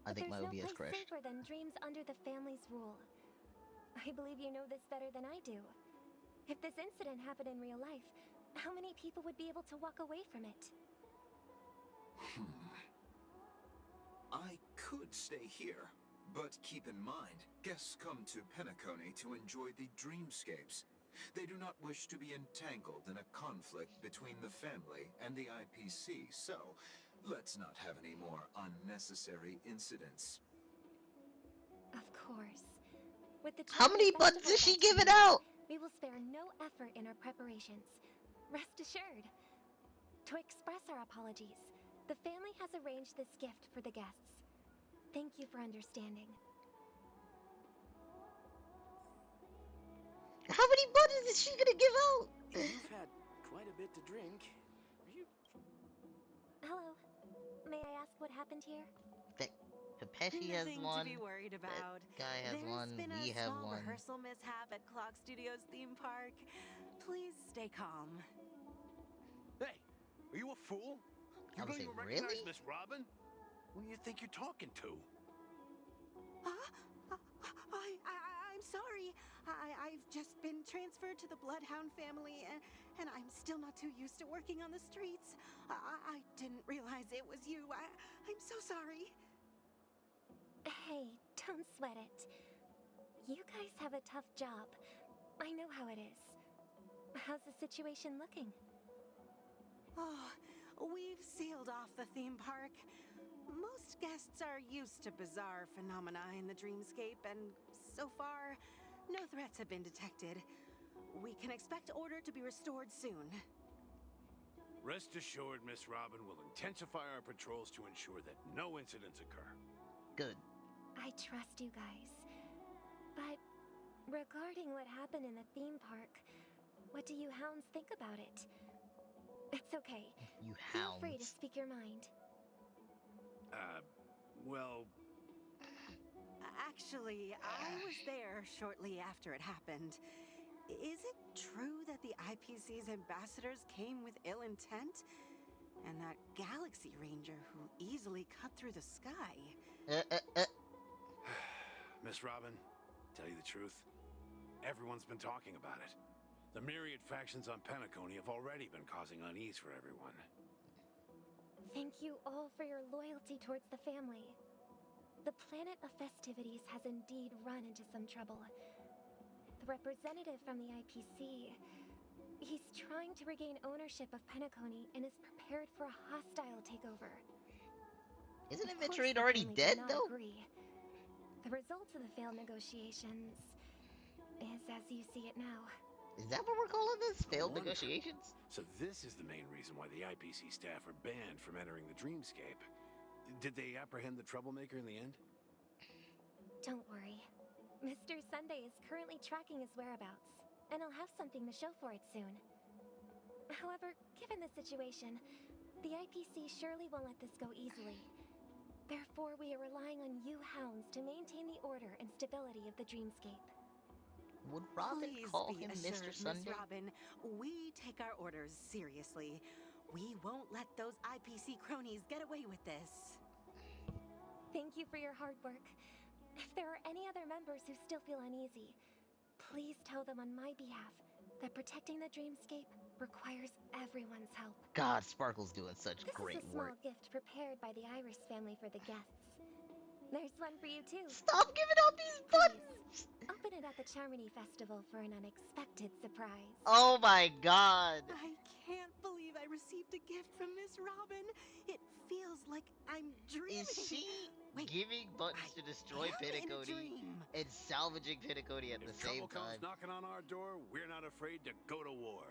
I But think my there's no OBS place crashed. safer than dreams under the family's rule. I believe you know this better than I do. If this incident happened in real life, how many people would be able to walk away from it? I could stay here, but keep in mind, guests come to Penacony to enjoy the dreamscapes. They do not wish to be entangled in a conflict between the family and the IPC, so let's not have any more unnecessary incidents. Of course. With the How charity many buttons festival is she about 2 giving weeks, out? we will spare no effort in our preparations. Rest assured. To express our apologies, the family has arranged this gift for the guests. Thank you for understanding. How many buttons is she gonna give out? You've had quite a bit to drink. Are you... Hello. May I ask what happened here? That Pepeshi has Nothing to be one. worried That about. guy has There's one. been We a have small one. rehearsal mishap at Clock Studios theme park. Please stay calm. Hey, are you a fool? I You would don't say, even recognize really? Miss Robin? Who do you think you're talking to? Huh? I'm sorry. I've just been transferred to the Bloodhound family, and I'm still not too used to working on the streets. I didn't realize it was you. I'm so sorry. Hey, don't sweat it. You guys have a tough job. I know how it is. How's the situation looking? Oh, we've sealed off the theme park. Most guests are used to bizarre phenomena in the dreamscape, and so far, no threats have been detected. We can expect order to be restored soon. Rest assured, Miss Robin will intensify our patrols to ensure that no incidents occur. Good. I trust you guys. But regarding what happened in the theme park, what do you hounds think about it? It's okay. You Feel free to hounds. speak your mind. Well... Actually, I was there shortly after it happened. Is it true that the IPC's ambassadors came with ill intent? And that Galaxy Ranger who easily cut through the sky? Miss Robin, tell you the truth, everyone's been talking about it. The myriad factions on Penacony have already been causing unease for everyone. Thank you all for your loyalty towards the family. The planet of festivities has indeed run into some trouble. The representative from the IPC, he's trying to regain ownership of Penacony and is prepared for a hostile takeover. Isn't Of course, Adventurate the already family dead, did not though? agree. The result of the failed negotiations is as you see it now. Is that what we're calling this? No Failed wonder. negotiations? So this is the main reason why the IPC staff are banned from entering the dreamscape. Did they apprehend the troublemaker in the end? Don't worry. Mr. Sunday is currently tracking his whereabouts, and he'll have something to show for it soon. However, given the situation, the IPC surely won't let this go easily. Therefore, we are relying on you hounds to maintain the order and stability of the dreamscape. Would Robin Please call be him assured, Mr. Sunday? Miss Robin, we take our orders seriously. We won't let those IPC cronies get away with this. Thank you for your hard work. If there are any other members who still feel uneasy, please tell them on my behalf that protecting the dreamscape requires everyone's help. God, Sparkle's doing such This great is a small work. gift prepared by the Iris family for the guests. There's one for you too. Stop giving out these Please, buttons! open it at the Charmony Festival for an unexpected surprise. Oh my god! I can't believe I received a gift from Miss Robin. It feels like I'm dreaming. Is she Wait, giving buttons I to destroy am in a Penacony dream. and salvaging Penacony at the If trouble same comes time? knocking on our door, we're not afraid to go to war.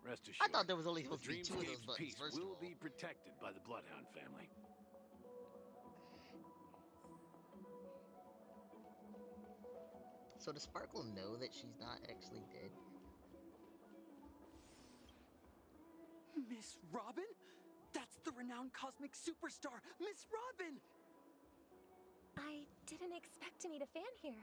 Rest I assured, thought there was only the supposed to be 2 of those Dreamscape's buttons, peace first of will all. be protected by the Bloodhound family. So does Sparkle know that she's not actually dead? Miss Robin? That's the renowned cosmic superstar, Miss Robin! I didn't expect to meet a fan here.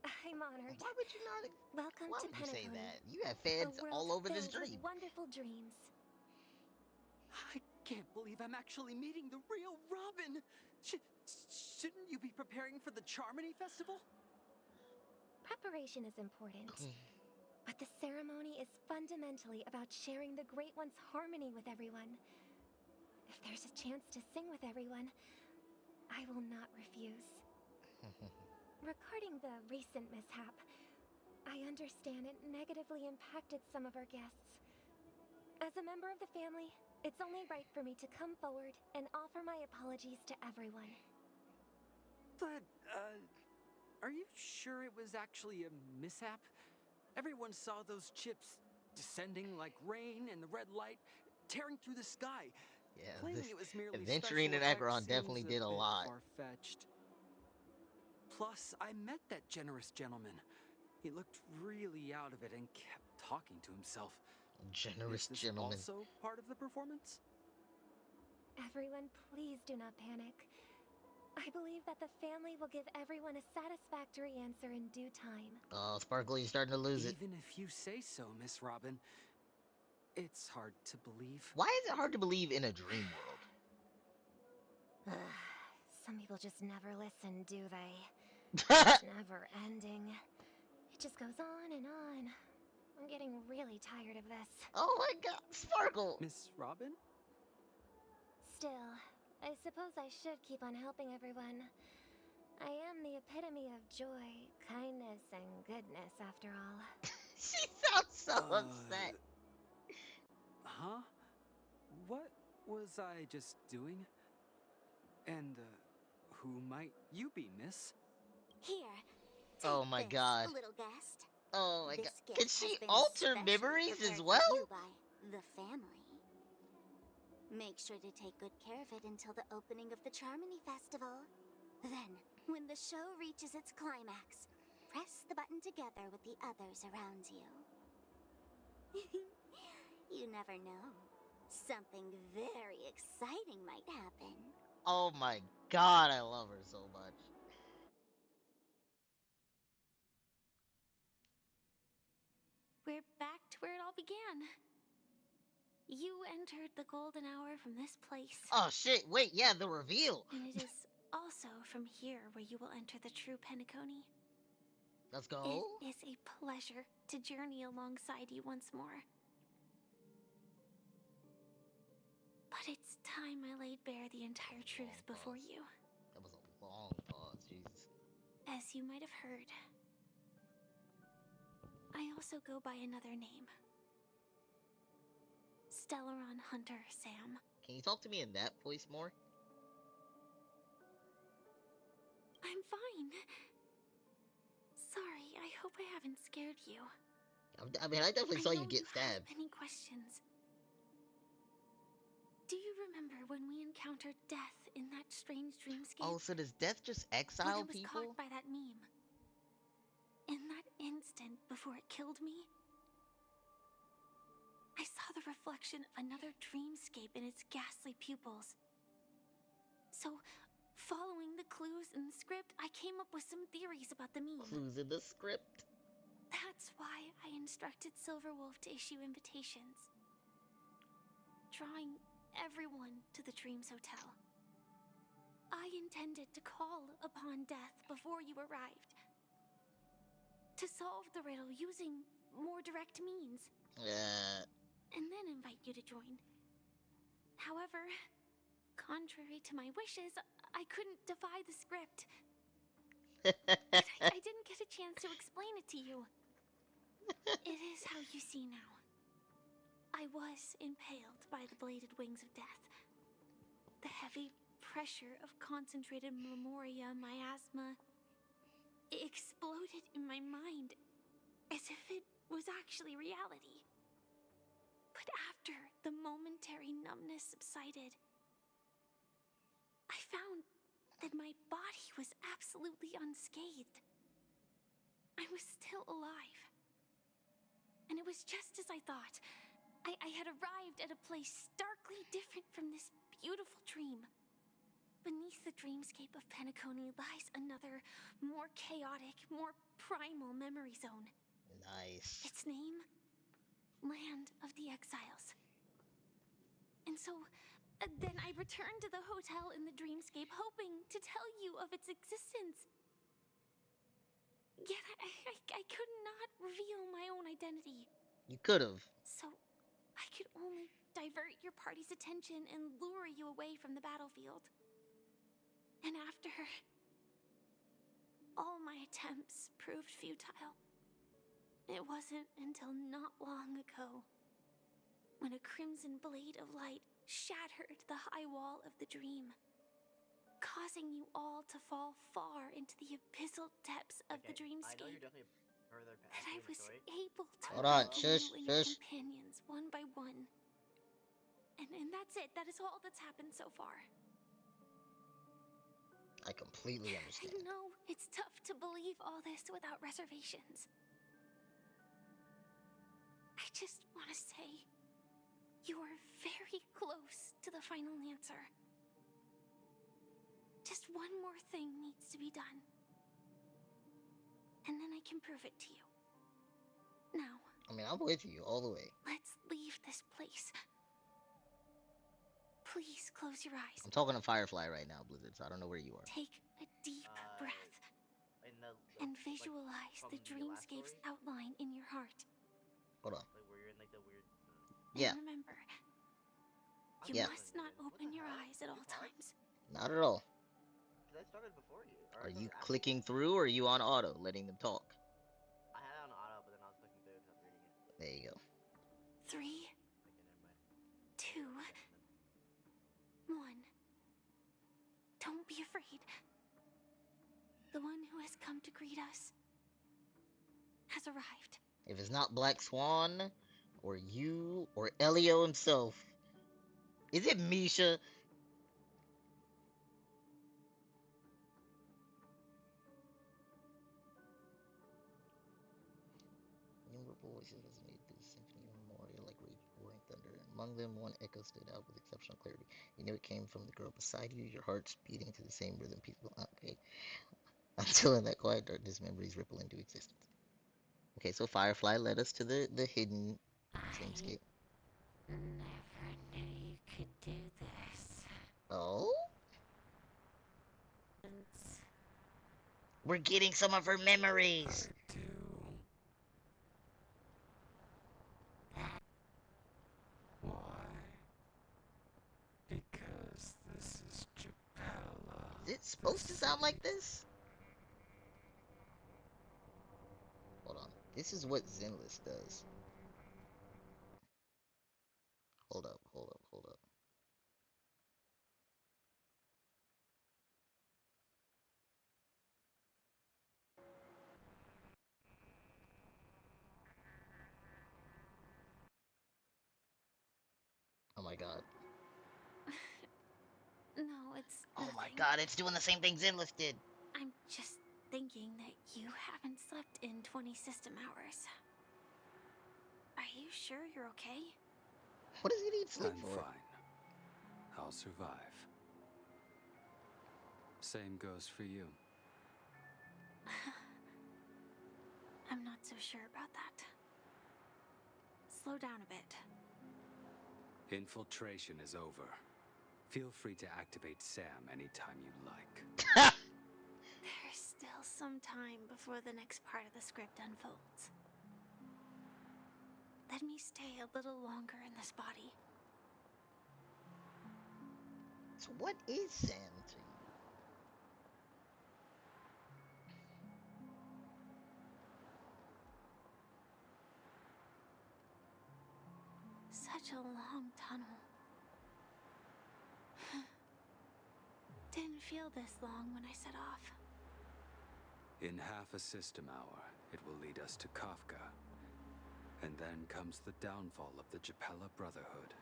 I'm honored. Why would you not? Welcome Why to would you say Penacony, that? You have a fans world all over this filled with dream. wonderful dreams. I can't believe I'm actually meeting the real Robin. preparing for the Charmony Festival? Preparation is important, but the ceremony is fundamentally about sharing the Great One's harmony with everyone. If there's a chance to sing with everyone, I will not refuse. Regarding the recent mishap, I understand it negatively impacted some of our guests. As a member of the family, it's only right for me to come forward and offer my apologies to everyone. But, are you sure it was actually a mishap? Everyone saw those chips descending like rain in the red light, tearing through the sky. Yeah, Claiming this it was merely adventuring special in effects Acheron seems definitely did a bit lot. far-fetched. Plus, I met that generous gentleman. He looked really out of it and kept talking to himself. Generous Is this gentleman. also part of the performance? Everyone, please do not panic. I believe that the family will give everyone a satisfactory answer in due time. Oh, Sparkle, you're starting to lose it. Even if you say so, Miss Robin, it's hard to believe. Why is it hard to believe in a dream world? Some people just never listen, do they? It's never ending. It just goes on and on. I'm getting really tired of this. Oh my god, Sparkle! Miss Robin? Still, I suppose I should keep on helping everyone. I am the epitome of joy, kindness, and goodness, after all. She sounds so upset. Huh? What was I just doing? And, who might you be, miss? Here, Oh take my this, god. little guest. Oh my god. This gift Can has she been alter specially memories prepared as for well? you by the family. Make sure to take good care of it until the opening of the Charmony Festival. Then, when the show reaches its climax, press the button together with the others around you. You never know. Something very exciting might happen. Oh my god, I love her so much. We're back to where it all began. You entered the golden hour from this place. Oh shit, wait, yeah, the reveal. And it is also from here where you will enter the true Penacony. Let's go. It is a pleasure to journey alongside you once more. But it's time I laid bare the entire truth before you. That was a long pause, Jesus. As you might have heard, I also go by another name. Stellaron Hunter Sam. Can you talk to me in that voice more? I'm fine. Sorry, I hope I haven't scared you. I mean, I definitely saw you know get have stabbed. many questions. Do you remember when we encountered death in that strange dreamscape? Oh, so does death just when exile I was people? caught by that meme. In that instant before it killed me, I saw the reflection of another dreamscape in its ghastly pupils. So, following the clues in the script, I came up with some theories about the meme. Clues in the script. That's why I instructed Silverwolf to issue invitations, drawing everyone to the Dreams Hotel. I intended to call upon death before you arrived, to solve the riddle using more direct means, and then invite you to join. However, contrary to my wishes, I couldn't defy the script. I didn't get a chance to explain it to you. It is how you see now. I was impaled by the bladed wings of death. The heavy pressure of concentrated memoria, miasma, exploded in my mind as if it was actually reality. But after the momentary numbness subsided, I found that my body was absolutely unscathed. I was still alive. And it was just as I thought. I had arrived at a place starkly different from this beautiful dream. Beneath the dreamscape of Penacony lies another, more chaotic, more primal memory zone. Nice. Its name? Land of the Exiles. And so, then I returned to the hotel in the dreamscape, hoping to tell you of its existence. Yet I could not reveal my own identity. You could have. So I could only divert your party's attention and lure you away from the battlefield. And after all my attempts proved futile, it wasn't until not long ago when a crimson blade of light shattered the high wall of the dream, causing you all to fall far into the abyssal depths of the dreamscape. I know you're definitely further past That I in the was story. able to Hold on, awaken shush, you and your shush. companions one by one. And that's it. That is all that's happened so far. I completely I understand. know it's tough to believe all this without reservations. I just want to say, you are very close to the final answer. Just one more thing needs to be done. And then I can prove it to you. Now, I mean, I'm with you all the way. let's leave this place. Please close your eyes. I'm talking to Firefly right now, Blizzard, so I don't know where you are. Take a deep breath In the and like, visualize from the last dreamscape's story? outline in your heart. Hold on. Like where you're in like the weird. Yeah. And remember, I'm you Yeah. must not What open the your hell? eyes at all You paused? times. Not at all. Cause I started before you. Are Or I you started after clicking through or are you on auto, letting them talk? I had it on auto, but then I was clicking through because I was reading it. There you go. 3, Okay, never mind. 2, 1. Don't be afraid. The one who has come to greet us has arrived. If it's not Black Swan, or you, or Elio himself, is it Misha? Innumerable voices resonated through the symphony of memorial like roaring thunder. Among them, one echo stood out with exceptional clarity. You knew it came from the girl beside you, your hearts beating to the same rhythm. People, okay. Until in that quiet darkness, memories ripple into existence. Okay, so Firefly led us to the hidden dreamscape. Never knew you could do this. Oh? We're getting some of her memories. Do. Why? Because this is Japella. Is it supposed to sound like this? Hold on. This is what Zenless does. Hold up, hold up, hold up. Oh my god. No, it's Oh my nothing. god, it's doing the same thing Zenless did. I'm just thinking that you haven't slept in 20 system hours. Are you sure you're okay? What does he need sleep I'm for? fine. I'll survive. Same goes for you. I'm not so sure about that. Slow down a bit. Infiltration is over. Feel free to activate Sam anytime you like. There's still some time before the next part of the script unfolds. Let me stay a little longer in this body. So what is Sam to you? Such a long tunnel. Didn't feel this long when I set off. In half a system hour, it will lead us to Kafka. And then comes the downfall of the Japella Brotherhood.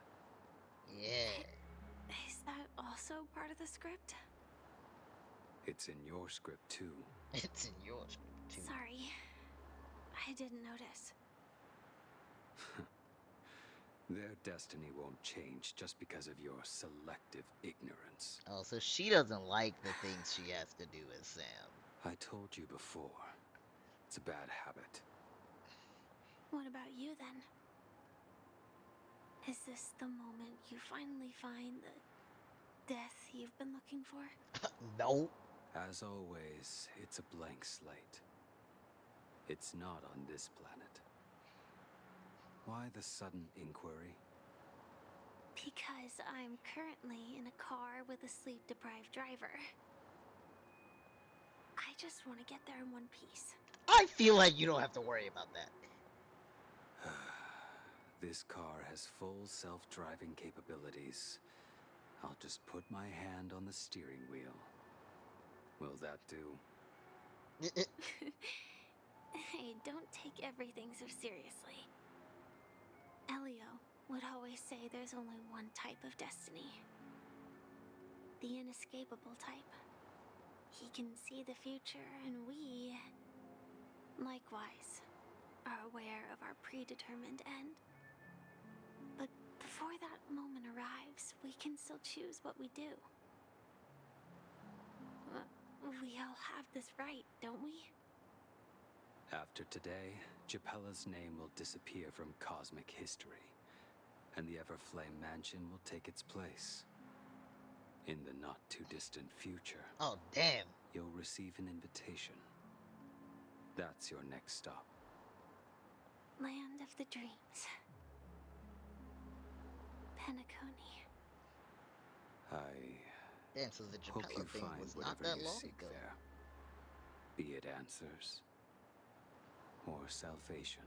Yeah. Is that also part of the script? It's in your script too. It's in your script too. Sorry. I didn't notice. Their destiny won't change just because of your selective ignorance. Oh, so she doesn't like the things she has to do as Sam. I told you before. It's a bad habit. What about you then? Is this the moment you finally find the death you've been looking for? No. As always, it's a blank slate. It's not on this planet. Why the sudden inquiry? Because I'm currently in a car with a sleep-deprived driver. I just want to get there in one piece. I feel like you don't have to worry about that. This car has full self-driving capabilities. I'll just put my hand on the steering wheel. Will that do? Hey, don't take everything so seriously. Elio would always say there's only one type of destiny. The inescapable type. He can see the future, and we, likewise, are aware of our predetermined end. But before that moment arrives, we can still choose what we do. We all have this right, don't we? After today, Japella's name will disappear from cosmic history, and the Everflame Mansion will take its place. In the not-too-distant future, Oh, damn. you'll receive an invitation. That's your next stop. Land of the Dreams. Penacony. Damn, so the Hope you Japella thing find was not whatever that you long seek ago. there. Be it answers or salvation.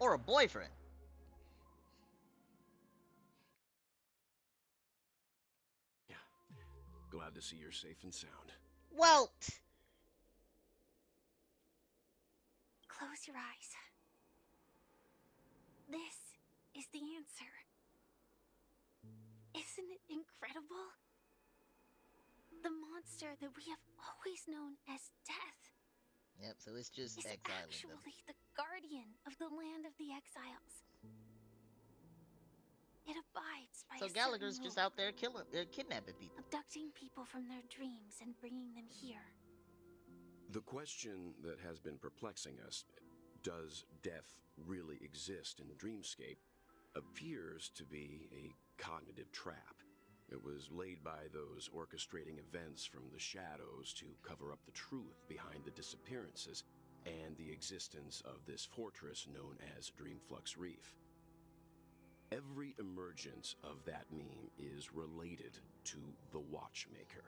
Or a boyfriend. Yeah. Glad to see you're safe and sound. Well, Close your eyes. This is the answer. Isn't it incredible? The monster that we have always known as death yep, so it's just is exiling actually them. the guardian of the land of the exiles. It abides by So a Gallagher's certain just rule, out there kidnapping people. abducting people from their dreams and bringing them here. The question that has been perplexing us, does death really exist in the dreamscape, appears to be a cognitive trap. It was laid by those orchestrating events from the shadows to cover up the truth behind the disappearances and the existence of this fortress known as Dreamflux Reef. Every emergence of that meme is related to the Watchmaker.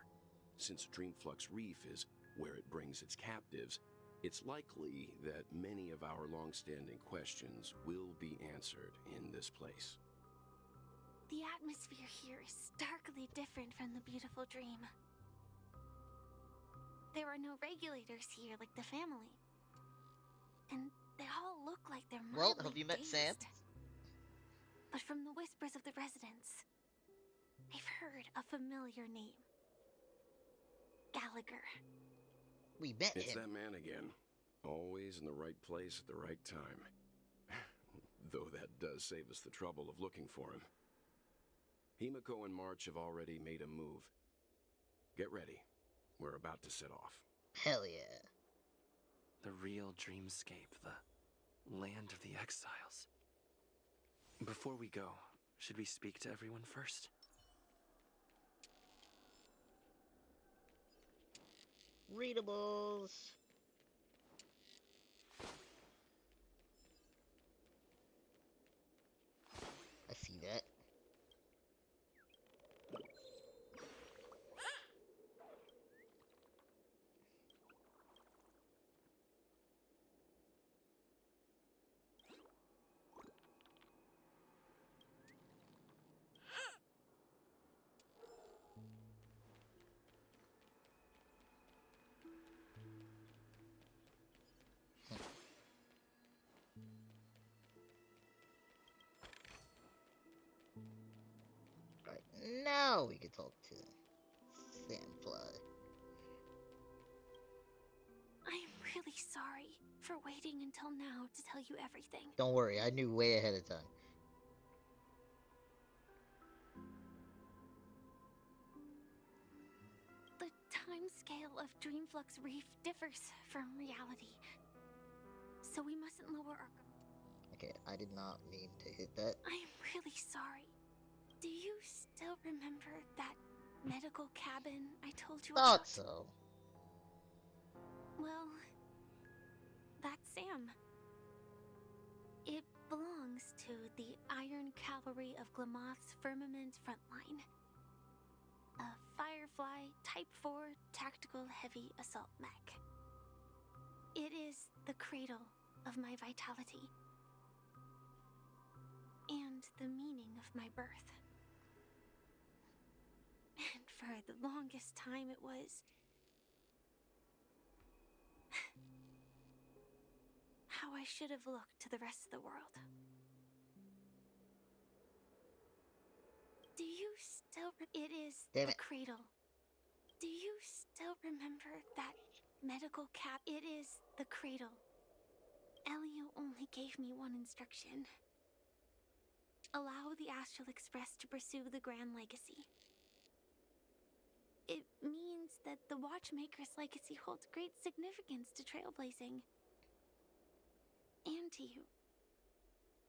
Since Dreamflux Reef is where it brings its captives, it's likely that many of our long-standing questions will be answered in this place. The atmosphere here is starkly different from the beautiful dream. There are no regulators here like the family. And they all look like they're Well, mildly have you met Sam? dazed. But from the whispers of the residents, I've heard a familiar name. Gallagher. We met It's him. that man again. Always in the right place at the right time. Though that does save us the trouble of looking for him. Himiko and March have already made a move. Get ready. We're about to set off. Hell yeah. The real dreamscape, the land of the exiles. Before we go, should we speak to everyone first? Readables. I see that. Right now we can talk to Sandfly. I'm really sorry for waiting until now to tell you everything. Don't worry, I knew way ahead of time. The timescale of Dreamflux Reef differs from reality. So we mustn't lower our... Okay, I did not mean to hit that. I'm really sorry. Do you still remember that medical cabin I told you Thought about? so. Well, that's Sam. It belongs to the Iron Cavalry of Glamoth's Firmament Frontline. A Firefly Type 4 tactical heavy assault mech. It is the cradle of my vitality. And the meaning of my birth. And for the longest time it was how I should have looked to the rest of the world. Do you still... It is Damn the it. cradle. Do you still remember that medical cap? It is the cradle. Elio only gave me one instruction. Allow the Astral Express to pursue the Grand Legacy. It means that the Watchmaker's legacy holds great significance to trailblazing. And to you.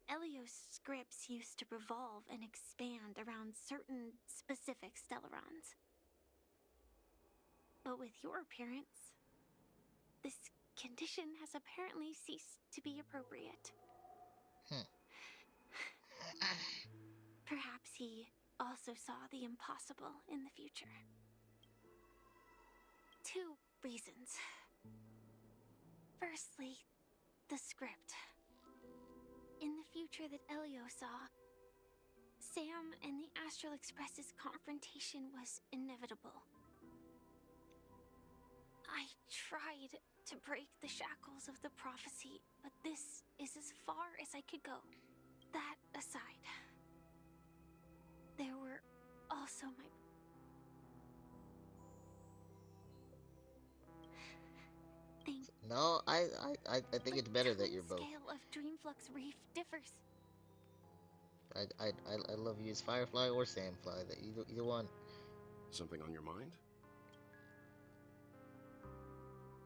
Elio's scripts used to revolve and expand around certain specific Stellarons. But with your appearance, this condition has apparently ceased to be appropriate. Perhaps he also saw the impossible in the future. 2 reasons. Firstly, the script. In the future that Elio saw, Sam and the Astral Express's confrontation was inevitable. I tried to break the shackles of the prophecy, but this is as far as I could go. That aside, there were also my... No, I think it's better that you're both. The scale of Dreamflux Reef differs. I love you as Firefly or Sandfly. That either one. Something on your mind?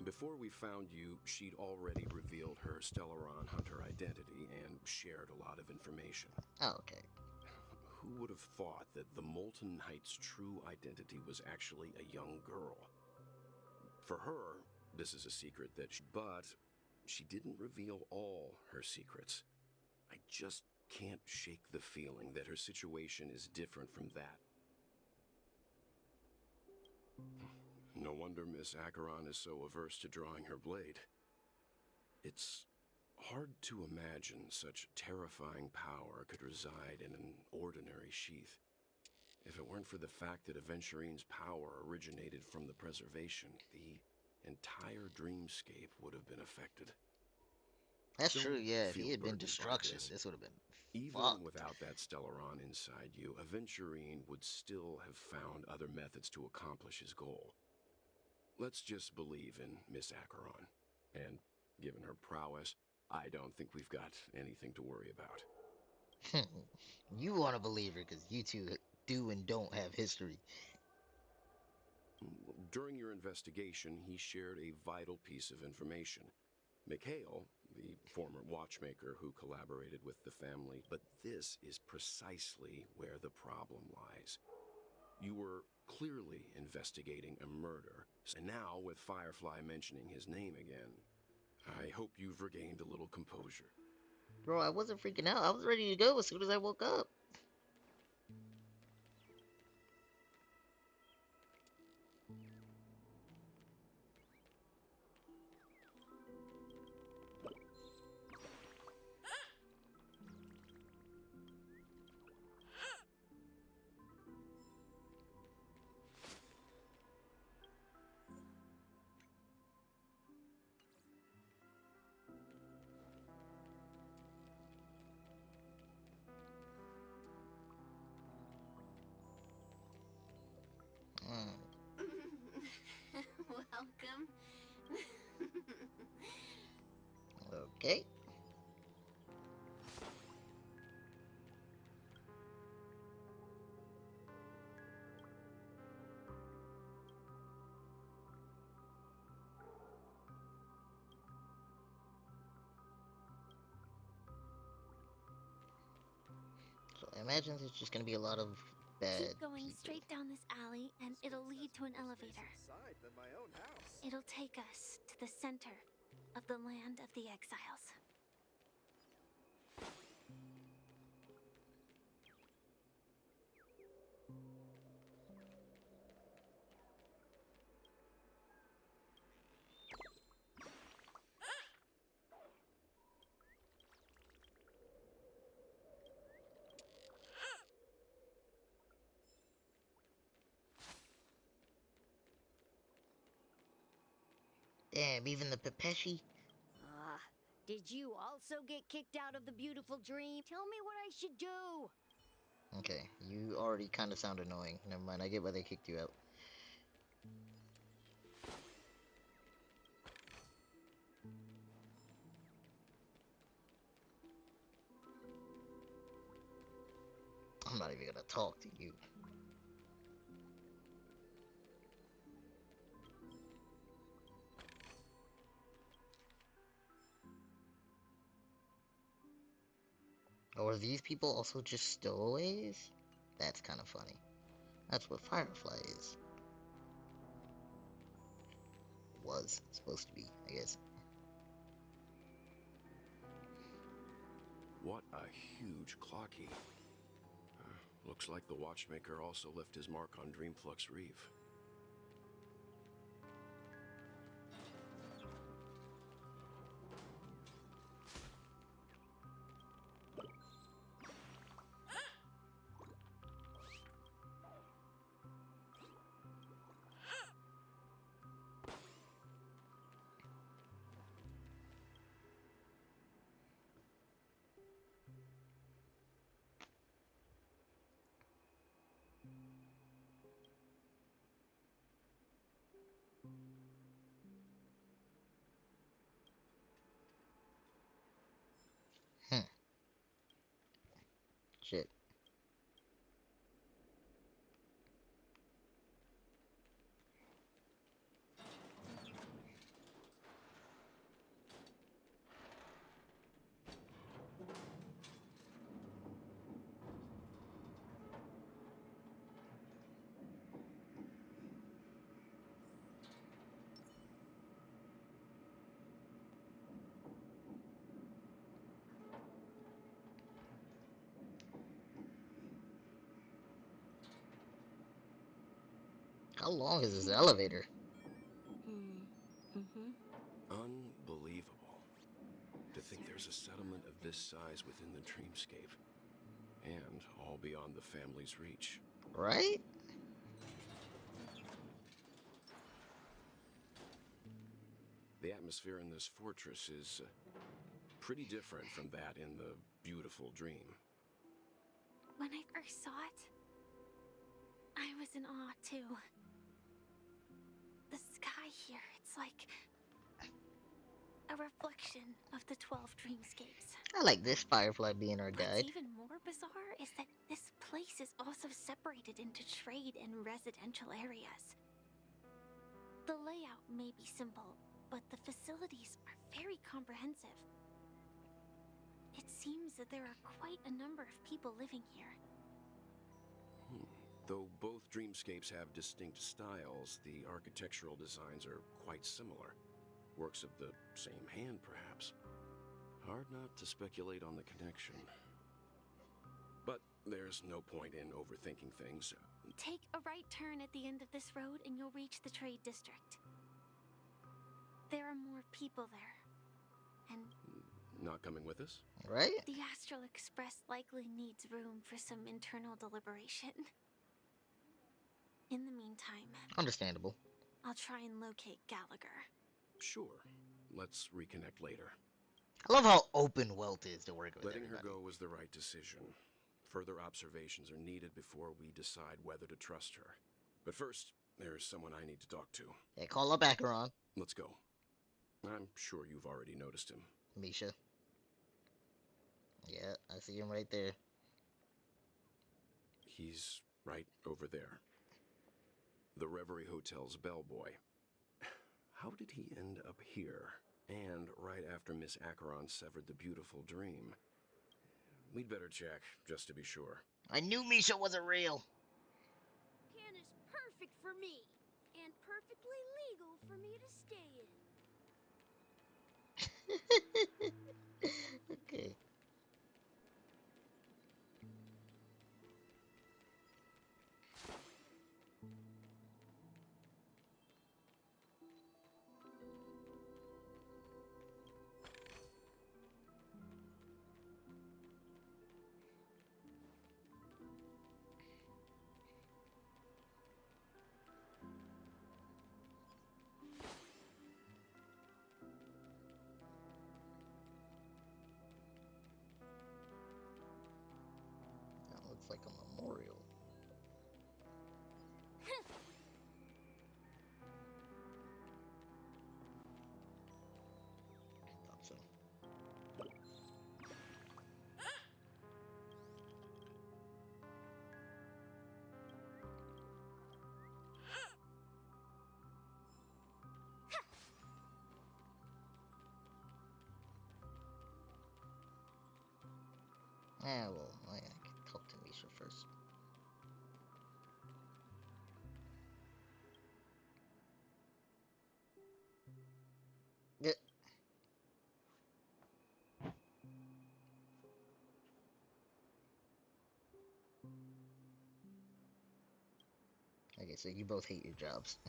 Before we found you, she'd already revealed her Stellaron Hunter identity and shared a lot of information. Oh, okay. Who would have thought that the Molten Heights' true identity was actually a young girl? For her, this is a secret but she didn't reveal all her secrets. I just can't shake the feeling that her situation is different from that. No wonder Miss Acheron is so averse to drawing her blade. It's hard to imagine such terrifying power could reside in an ordinary sheath. If it weren't for the fact that Aventurine's power originated from the preservation, the entire dreamscape would have been affected. That's Don't true, yeah. If feel he had been burdened by destruction, this. this would have been Even fucked. without that Stellaron inside you, Aventurine would still have found other methods to accomplish his goal. Let's just believe in Miss Acheron. And given her prowess, I don't think we've got anything to worry about. You want to believe her because you two do and don't have history. During your investigation, he shared a vital piece of information. Mikhail, the former watchmaker who collaborated with the family, but this is precisely where the problem lies. You were clearly investigating a murder, and now with Firefly mentioning his name again, I hope you've regained a little composure. Bro, I wasn't freaking out. I was ready to go as soon as I woke up. Welcome. Okay. So I imagine there's just gonna be a lot of bad Keep going people. straight down this alley, and it'll lead to an elevator. It'll take us to to the center of the land of the exiles. Damn, even the Pepeshi? Did you also get kicked out of the beautiful dream? Tell me what I should do! Okay, you already kind of sound annoying. Never mind, I get why they kicked you out. I'm not even gonna talk to you. Or are these people also just stowaways? That's kind of funny. That's what Firefly is. Was supposed to be, I guess. What a huge clock key. Looks like the watchmaker also left his mark on Dreamflux Reef. Hmm. Shit. How long is this elevator? Unbelievable. To think there's a settlement of this size within the dreamscape. And all beyond the family's reach. Right? The atmosphere in this fortress is pretty different from that in the beautiful dream. When I first saw it, I was in awe too. The sky here, it's like a reflection of the 12 dreamscapes. I like this Firefly being our What's guide. even more bizarre is that this place is also separated into trade and residential areas. The layout may be simple, but the facilities are very comprehensive. It seems that there are quite a number of people living here. Though both dreamscapes have distinct styles, the architectural designs are quite similar. Works of the same hand, perhaps. Hard not to speculate on the connection. But there's no point in overthinking things. Take a right turn at the end of this road and you'll reach the trade district. There are more people there. And not coming with us? Right? the Astral Express likely needs room for some internal deliberation. In the meantime, Understandable. I'll try and locate Gallagher. Sure. Let's reconnect later. I love how open Welt is to work with Letting everybody. her go was the right decision. Further observations are needed before we decide whether to trust her. But first, there's someone I need to talk to. Yeah, call up Acheron. Let's go. I'm sure you've already noticed him. Misha. Yeah, I see him right there. He's right over there. The Reverie Hotel's bellboy. How did he end up here? And right after Miss Acheron severed the beautiful dream. We'd better check, just to be sure. I knew Misha wasn't real. Can is perfect for me, and perfectly legal for me to stay in. looks like a memorial. I thought so. Ah, well, I can talk to Misha first. Yeah. Okay, so you both hate your jobs.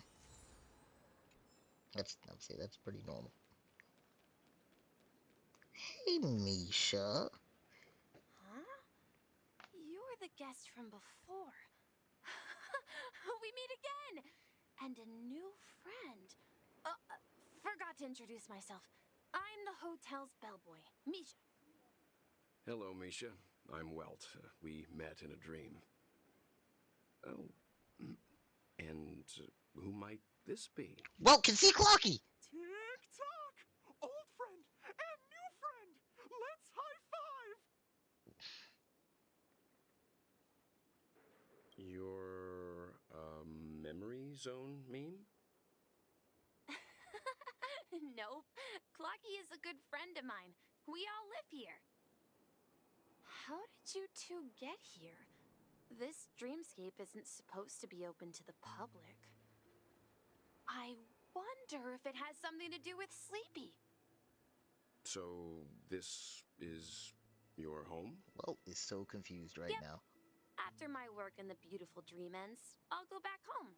I would say that's pretty normal. Hey, Misha. Huh? You're the guest from before. We meet again! And a new friend. Forgot to introduce myself. I'm the hotel's bellboy, Misha. Hello, Misha. I'm Welt. We met in a dream. Oh, and who might this be? Well, can see Clocky! Tick tock! Old friend and new friend! Let's high five! Your memory zone meme? Nope. Clocky is a good friend of mine. We all live here. How did you two get here? This dreamscape isn't supposed to be open to the public. I wonder if it has something to do with Sleepy. So, this is your home? Well, is so confused right now. After my work in the beautiful dream ends, I'll go back home.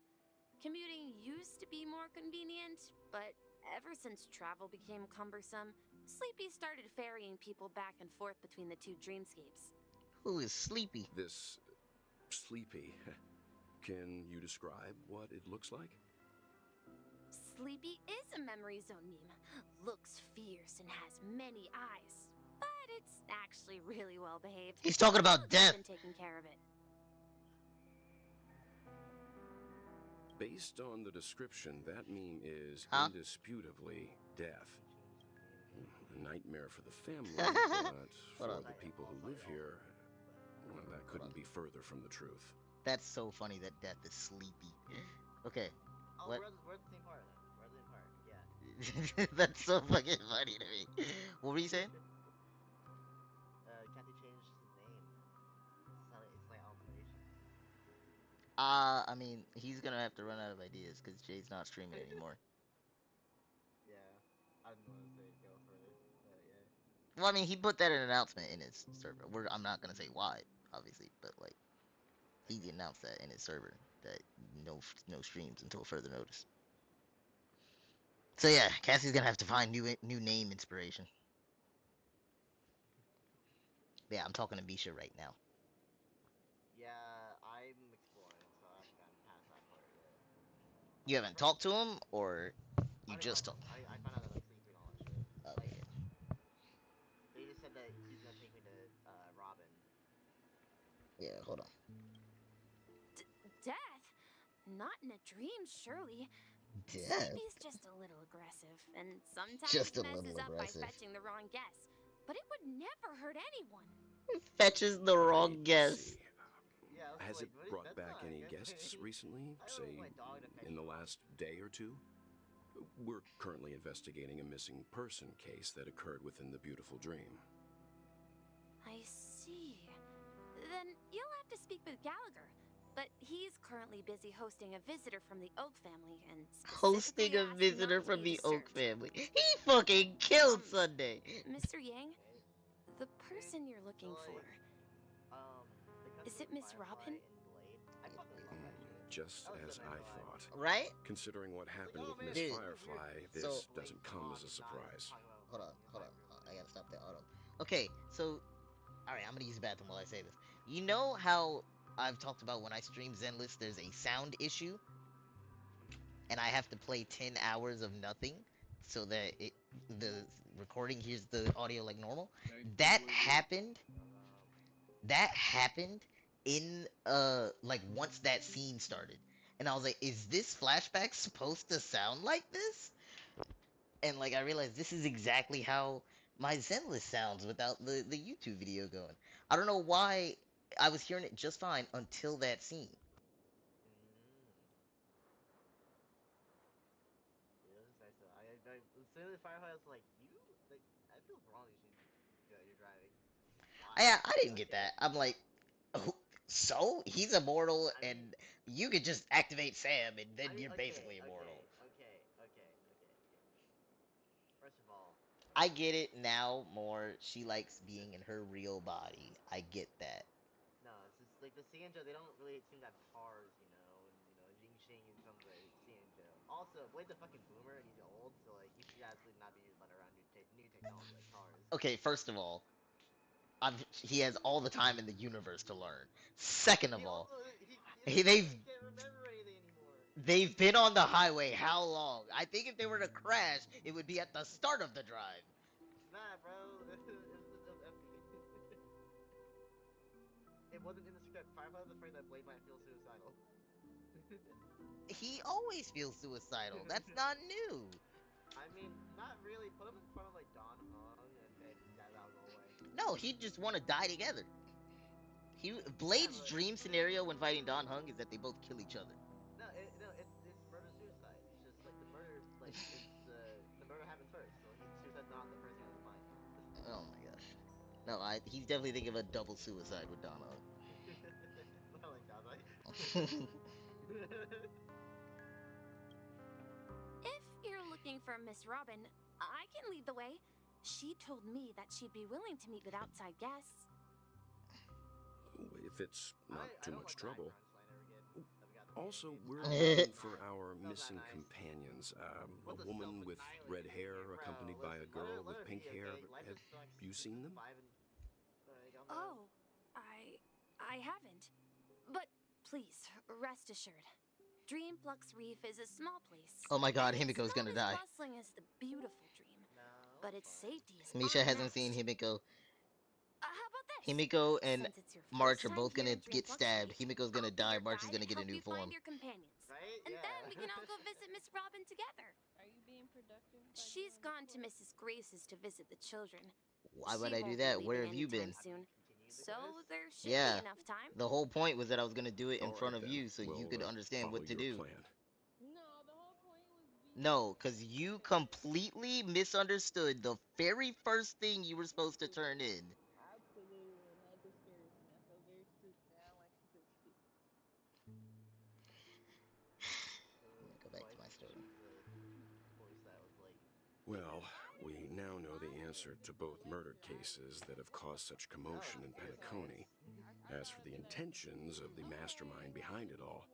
Commuting used to be more convenient, but ever since travel became cumbersome, Sleepy started ferrying people back and forth between the two dreamscapes. Who is Sleepy? This Sleepy. Can you describe what it looks like? Sleepy is a memory zone meme. Looks fierce and has many eyes, but it's actually really well behaved. He's talking about death. Been taking care of it. Based on the description, that meme is indisputably death. A nightmare for the family, but for the people who live here, well, that couldn't be further from the truth. That's so funny that death is sleepy. Okay. Oh, What? we're the same part then. We're the same part, yeah. That's so fucking funny to me. What were you saying? Can't you change his name? It's like automation. I mean, he's gonna have to run out of ideas because Jay's not streaming anymore. Yeah, I didn't want to say go further, but yeah. Well, I mean, he put that in an announcement in his server. I'm not gonna say why, obviously, but like, he announced that in his server that no streams until further notice. So yeah, Cassie's gonna have to find new name inspiration. Yeah, I'm talking to Misha right now. Yeah, I'm exploring, so I haven't gotten past that part yet. You haven't talked to him, or you just talked? I found out that I'm sleeping and all that shit. Okay. Like, they just said that he's gonna take me to Robin. Yeah, hold on. Death? Not in a dream, surely. Death? Sleepy's just a little aggressive, and sometimes Just a messes little up by aggressive. fetching the wrong guess. But it would never hurt anyone. Fetches the wrong guess. Yeah, Has it brought back any guests recently? Say, in the last day or two? We're currently investigating a missing person case that occurred within the beautiful dream. I see. Then you'll have to speak with Gallagher. But he's currently busy hosting a visitor from the Oak family and Hosting a visitor from the Oak family. He fucking killed Sunday. Mr. Yang, the person you're looking for. Is it Miss Robin? I fucking love that shit. Just as I thought. Right? Considering what happened with Miss Dude, Firefly, this doesn't come as a surprise. Hold on. I gotta stop that auto. Okay, so, alright, I'm gonna use the bathroom while I say this. You know how I've talked about when I stream Zenless, there's a sound issue? And I have to play 10 hours of nothing so that the recording hears the audio like normal? That happened in like once that scene started. And I was like, is this flashback supposed to sound like this? And like I realized this is exactly how my Zenless sounds without the YouTube video going. I don't know why I was hearing it just fine until that scene. Yeah, it's nice though. As soon as Firefly was like, you like, I feel wrong. You should go. You're driving. Why? I didn't get Okay. that. I'm like, oh, so he's immortal, I mean, and you could just activate Sam, and then you're okay, basically immortal. okay. First of all, I get it now more. She likes being in her real body. I get that. no, it's just like the Cianjo. They don't really seem to have cars, you know, and Yingxing and some of the Cianjo. Also, Blade's a fucking boomer and he's old, so like he should absolutely not be led around new technology like cars. Okay, first of all, he has all the time in the universe to learn. Second He of all, also he is old they've and he can't remember anything anymore. they've been on the highway how long? I think if they were to crash, it would be at the start of the drive. Nah, bro, it was empty. It wasn't in the script. Firefly was afraid that Blade might feel suicidal. He always feels suicidal. That's not new. I mean, not really. Put him in front of like Don Hong, and that'll go away. No, he just want to die together. Yeah, Blade's but dream scenario when fighting Don Hung is that they both kill each other. no, it's murder suicide. It's just like the murder, like the murder happens first, so suicide's not the first thing on his mind. Oh my gosh. No, he's definitely thinking of a double suicide with Don Hung. Not like that, like. If you're looking for Miss Robin, I can lead the way. She told me that she'd be willing to meet with outside guests. If it's not I too don't much like trouble. that we got the Also, pancakes. we're looking for our That was not missing nice. companions. A What's a woman with red self-annihilating hair pancake? accompanied Bro, by a listen, girl let with her pink be, hair. okay? Life Have just sucks. you seen them? Five and calm down. Oh, I haven't. But please, rest assured. Dreamflux Reef is a small place. Oh my god, And it's Himiko's not gonna as die. bustling as the beautiful dream, No, but it's its fine. safety is Misha hasn't unmatched. seen Himiko. How about this? Himiko and Since it's your March first are time both here gonna in get Dreamflux stabbed. Reef, Himiko's gonna I'll be die. your March is guide gonna and get a help new you find form. your companions. Right? And Yeah. then we can all go visit Miss Robin together. Are you being productive? She's gone to Mrs. Grace's to visit the children. Why would She I do won't be that? Where leaving have you anytime been? soon. Continue the So quiz. there should be Yeah. enough time. The whole point was that I was gonna do it in All right front of then. you so you We'll could understand follow what to your do. plan. No, the whole point was No, because you completely misunderstood the very first thing you were supposed to turn in. absolutely, and that just scares me. I feel very stupid now, like stupid. I'm gonna go back to my story. Voice that was like. Well, we now know the answer to both murder cases that have caused such commotion in Penacony. As for the intentions of the mastermind behind it all,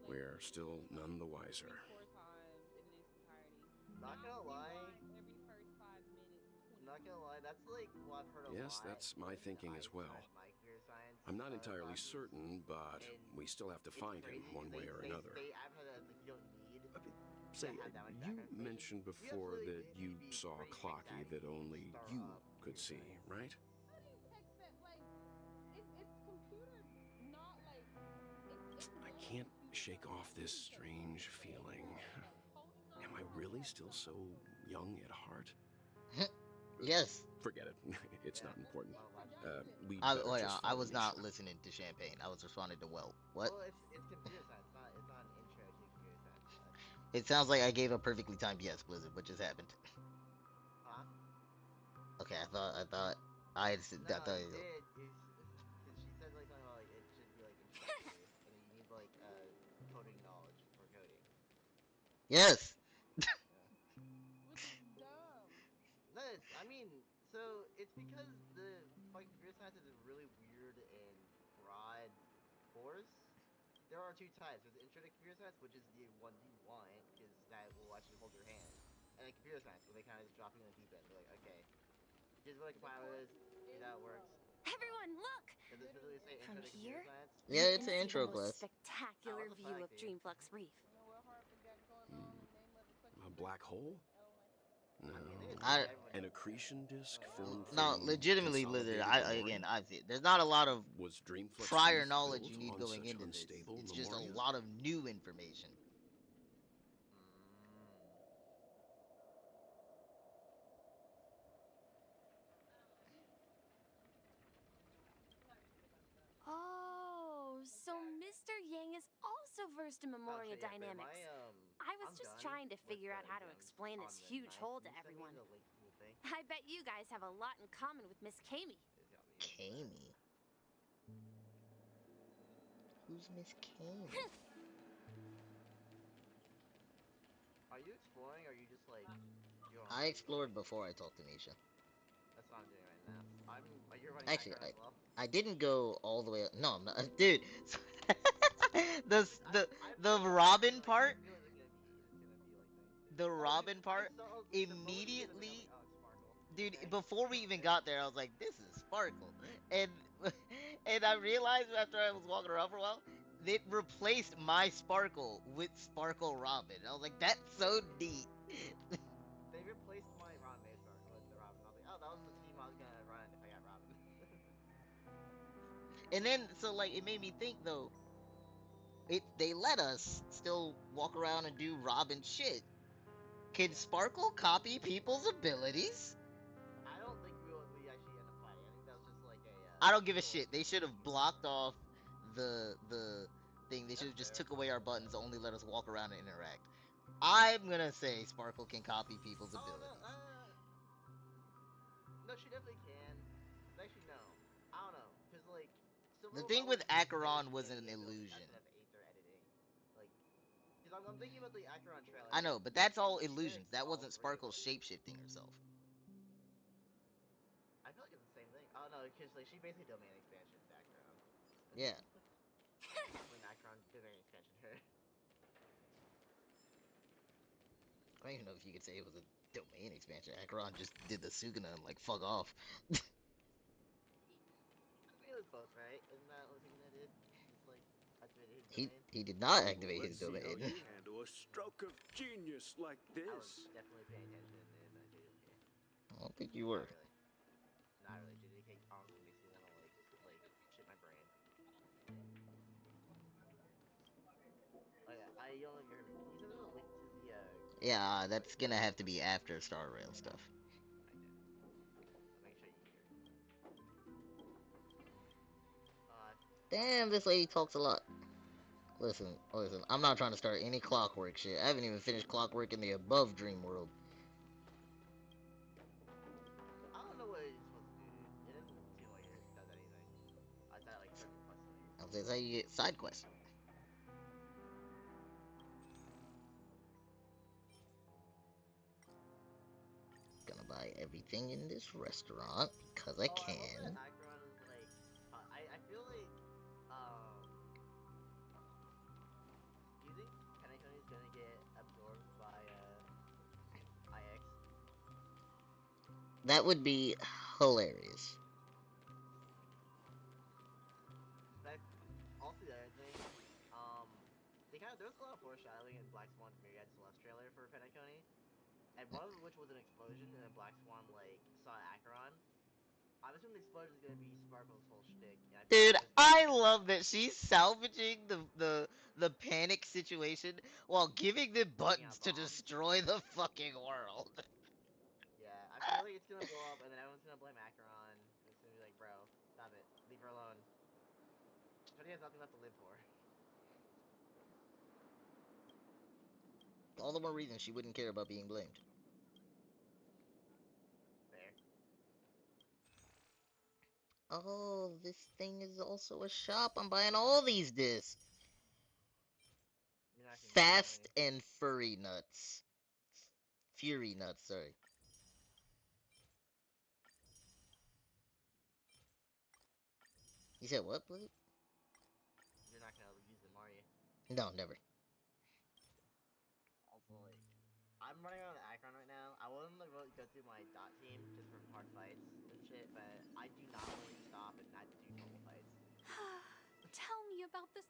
we're still none the wiser. 4 times in its entirety. Not gonna lie. Every first 5 minutes. Not gonna lie. That's like what I've heard a Yes, lot. that's my when thinking I as well. started my computer science. I'm not entirely classes. certain, but And we still have to it's find him crazy one 'cause way or they another. I've heard that like you don't need Say, to have that much you background information. mentioned You before absolutely that need you to be saw pretty tech Clocky savvy that to only start you up could computer see, science. right? How do you text that? Like, it's computer, not like it's I not can't computer shake science. off this strange feeling. Am I really still so young at heart? Yes. Forget it. It's not important. We'd I, better oh, yeah, just I follow was not Misha. listening to Champagne. I was responding to Well. What? Well, it's computer science. It's not an intro to computer science class. It sounds like I gave a perfectly timed yes, Blizzard. What just happened? Huh? Okay, I had. No, you did. Cause she said like something about like it should be like introductory, and then you need like coding knowledge for coding. Yes. Yeah. Which is dumb. No, I mean, so it's because the fucking computer science is a really weird and broad course. There are two types. There's intro to computer science, which is the one you want, because that will actually hold your hand, and then computer science, where they kind of just drop you in the deep end. They're like, okay, here's what a compiler is, here's how it works. Everyone, look! Does it specifically say From intro to computer here, science? you Yeah, can it's an see intro the most class. spectacular what the view fuck, of dude? Dreamflux Reef. You know what Harper got going on in their motherfucking A black hole? I don't like that. No. I mean, I everyone An does that. accretion disk Like, formed no, from legitimately, literally. consolidated memoria? Again, I've seen. There's not a lot of Was Dreamflux prior 3 knowledge built you need on going such into this. unstable It's just a memoria? lot of new information. Mm. Oh, so Mr. Yang is also versed in Oh Memoria shit, yeah. But dynamics. my I was I'm just done trying to with figure the out how to exams explain on this the huge 9th. hole Can to you send me everyone. the link to the thing? I bet you guys have a lot in common with Miss Kami. It's got me. Kami. Who's Miss Kami? Are you exploring, or are you just like you're on I foot still? explored before I talked to Nisha. That's what I'm doing right now. Are you running Actually, Akron as well? I didn't go all the way up. No, I'm not. Dude, the the I the have a bad Robin feeling. I part, feel it's gonna be like thing. the Oh, dude, Robin I part, saw the moment you said the thing. I was immediately, like, oh, Sparkle. dude, Okay. before we even Okay. got there, I was like, this is Sparkle. And and I realized after I was walking around for a while, it replaced my Sparkle with Sparkle Robin. I was like, that's so neat. They replaced my Ron Maystar with the Robin. I was like, oh, that was the team I was gonna run if I got Robin. And then so like it made me think though, they let us still walk around and do Robin shit. Can Yeah. Sparkle copy people's abilities? I don't think we actually end up fighting. I think that was just like a I don't give a little shit. They should have tease. blocked off the thing. They should That's have just fair. took away our buttons, only let us walk around and interact. I'm gonna say Sparkle can copy people's Oh no, abilities. no, she definitely can. Actually, no. I don't know, cause like The Silver thing Robin with has very Acheron was an scanty abilities illusion. outside of Aether editing. Like, cause I'm thinking about the Acheron trailer. I Like, know, but that's all she illusions. mimics That all wasn't three of Sparkle them. shapeshifting herself. I feel like it's the same thing. Oh no, cause like she basically domain expansion Acheron. Yeah. When Acheron domain expansion her. I don't even know if you could say it was a domain expansion. Acheron just did the Sugana and like fuck off. I mean, it was both, right? Isn't that what Suguna did? Just like activated his he domain. he did not activate his Let's see how domain. you handle a stroke of genius like I was this. definitely paying attention in JJK. I don't think you Not were. really. Not really. JJK honestly makes me want to like shit my brain. Oh yeah, I don't know if you heard me. Can you send me a link to the Yeah, website that's for gonna have to be Penacony? after Star Rail stuff. Okay. So make sure you hear. Uh, Damn, this lady talks a lot. Listen, I'm not trying to start any clockwork shit. I haven't even finished clockwork in the above dream world. I don't know what it's supposed to do, dude. It doesn't seem like it does anything. Outside like certain quest things. That's how you get side quests. Gonna buy everything in this restaurant because I Oh, I love that can. Acheron is like. I feel like using Penacony is gonna get absorbed by IX. That would be hilarious. But also the other thing, there was a lot of foreshadowing in Black Swan's Myriad Celeste trailer for Penacony, and one of which was an explosion, and then Black Swan like saw Acheron. I'm assuming the explosion is gonna be Sparkle's whole shtick, and I feel like Dude, there's gonna I be love that she's salvaging the panic situation while giving them putting buttons out to bombs. destroy the fucking world. Yeah, I feel like it's gonna blow up, and then everyone's gonna blame Acheron, and it's gonna be like, bro, stop it, leave her alone. Shorty has nothing left to live for. All the more reason she wouldn't care about being blamed. Fair. Oh, this thing is also a shop. I'm buying all these discs. You're not gonna use them, are Fast you? and furry nuts. Fury nuts, sorry. You said what, Blue? You're not gonna use them, are you? No, never. Also, like, I'm running around Akron right now. I want to really go through my dot team just for hard fights and shit, but I do not want to stop and not do normal fights. Tell me about this.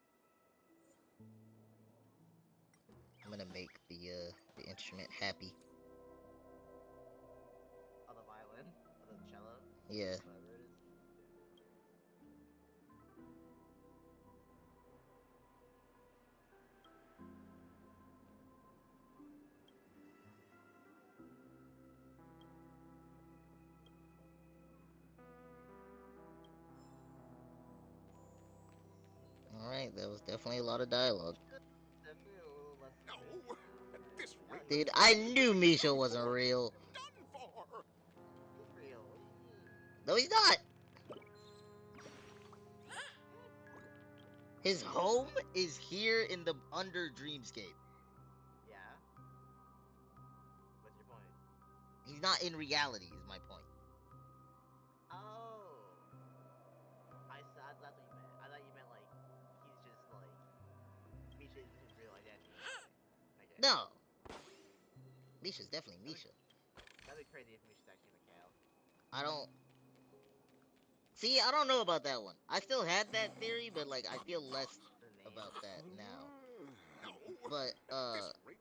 I'm gonna make the instrument happy. Yeah. Whatever it is. Alright, that was definitely a lot of dialogue. Definitely a little less No, cringe. at this No, rate, Dude, we'll I be knew Misha done wasn't for. real. Done for. he's real. What do you mean? No, he's not. His home is here in the under Dreamscape. Yeah. What's your point? He's not in reality, is my point. Oh, that's what you meant. I thought you meant like he's just like Misha isn't his real identity or something. Okay. No. Misha's definitely Misha. That'd be crazy if Misha's actually Mikhail. I don't. See, I don't know about that one. I still had that theory, but like I feel less The name. about that now. No, But at this rate,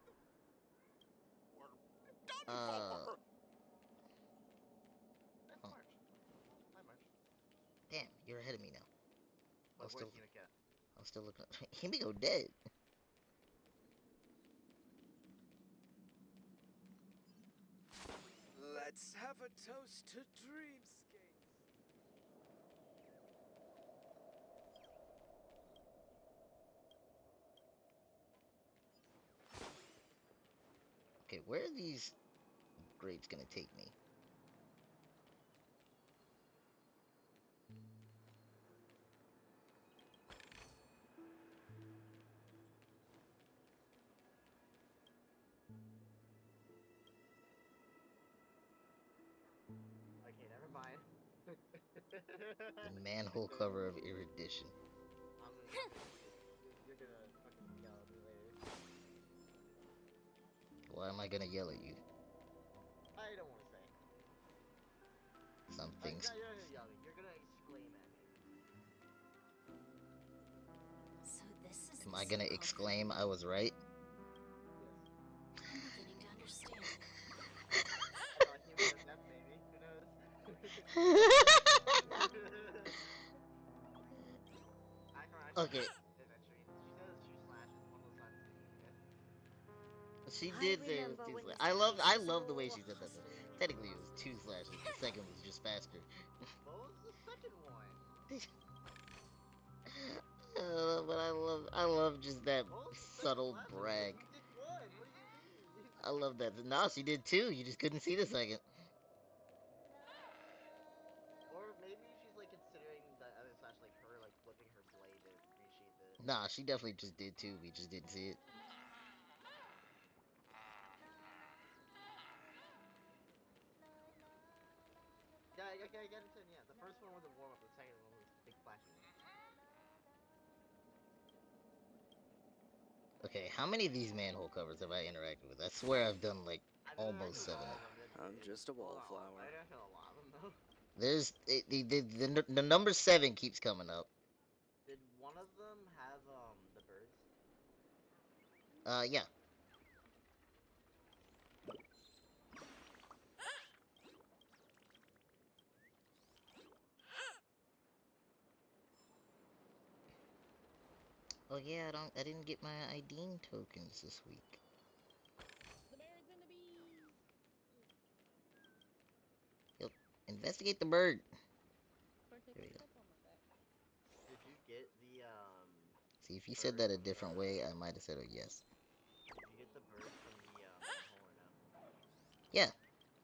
we're done uh for. That's oh, March. Hi, March. damn, you're ahead of me now. I Wait, was where's still Himiko? I was still looking at Himiko dead. Let's have a toast to Dreamscape. Okay, where are these grapes gonna take me? Okay, never mind. The manhole cover of erudition. You're gonna fucking yell at me later. Why am I gonna yell at you? I don't want to say. Some No, things. you're not gonna yell at me. You're gonna exclaim at me. So this is Am the I gonna so-called exclaim I was right? Yes. I'm beginning to understand. I thought he was death, maybe. Who knows? I can actually Okay, eventually. She says two slashes. One of those slashes is okay. she I did say it was remember two when slashes. this place I was love the way so she said that though. hustling. Technically it was two slashes. The second was just faster. What was the second one? But I love just that What was the second subtle slash? You said brag. you did one. What do you mean? I love that. No, she did two. You just couldn't see the second. Or maybe she's like considering the other slash like her like flipping her blade to resheath it. Nah, she definitely just did two. We just didn't see it. Yeah, I get it. Yeah, the first one was a warm up. The second one was the big flashy one. Okay, how many of these manhole covers have I interacted with? I swear I've done like I've interacted almost with seven all of of them. them. I'm just a Well, not all. I wallflower. interacted with a lot of them though. There's the number seven keeps coming up. Did one of them have the birds? Yeah. Oh yeah, I didn't get my ID tokens this week. The birds and the bees. Yep. Investigate the bird. Or take There a we go. step on my back. Did you get the See, if you said bird that a from different the? way, I might have said a yes. Did you get the bird from the manhole or no? Yeah,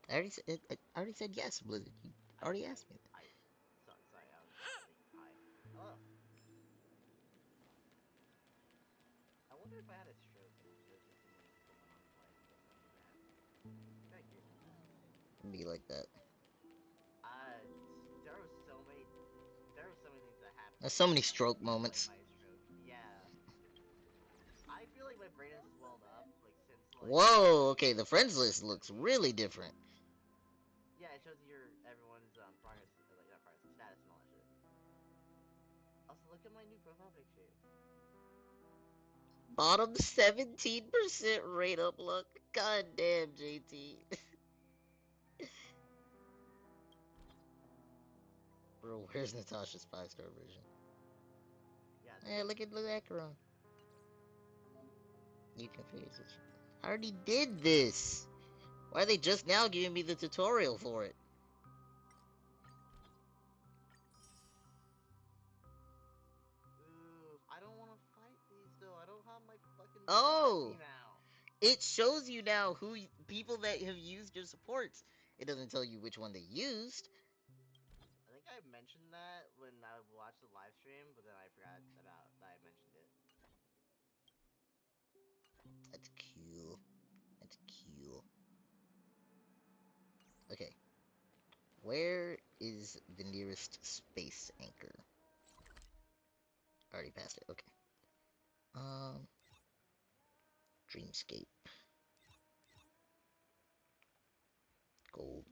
I already said yes, Blizzard. You already asked me. Sorry, I was just like, hi. Hello. I wonder if I had a stroke and there's just something going on in life that's not too bad. I'm kind of curious about that. Be like that. Uh, there are so many, there are so many things that happened There's that so made many me not stroke feel like moments. my stroke. Yeah, I feel like my brain has swelled up like since like Whoa. the Okay, the friends list looks the really different. yeah, it shows your everyone's progress like not progress status and all that shit. Also, look at my new profile picture. Bottom 17% rate up luck. God damn, JT. Bro, where's Natasha's 5-star version? Yeah. Hey, look at Acheron. You can fix it. I already did this. Why are they just now giving me the tutorial for it? Ooh, I don't want to fight these though. I don't have my fucking Oh! now. It shows you now who people that have used your supports. It doesn't tell you which one they used. I think I mentioned that when I watched the live stream, but then I forgot about that I mentioned it. That's cool. That's cool. Okay. Where is the nearest space anchor? Already passed it. Okay. Dreamscape. Golden.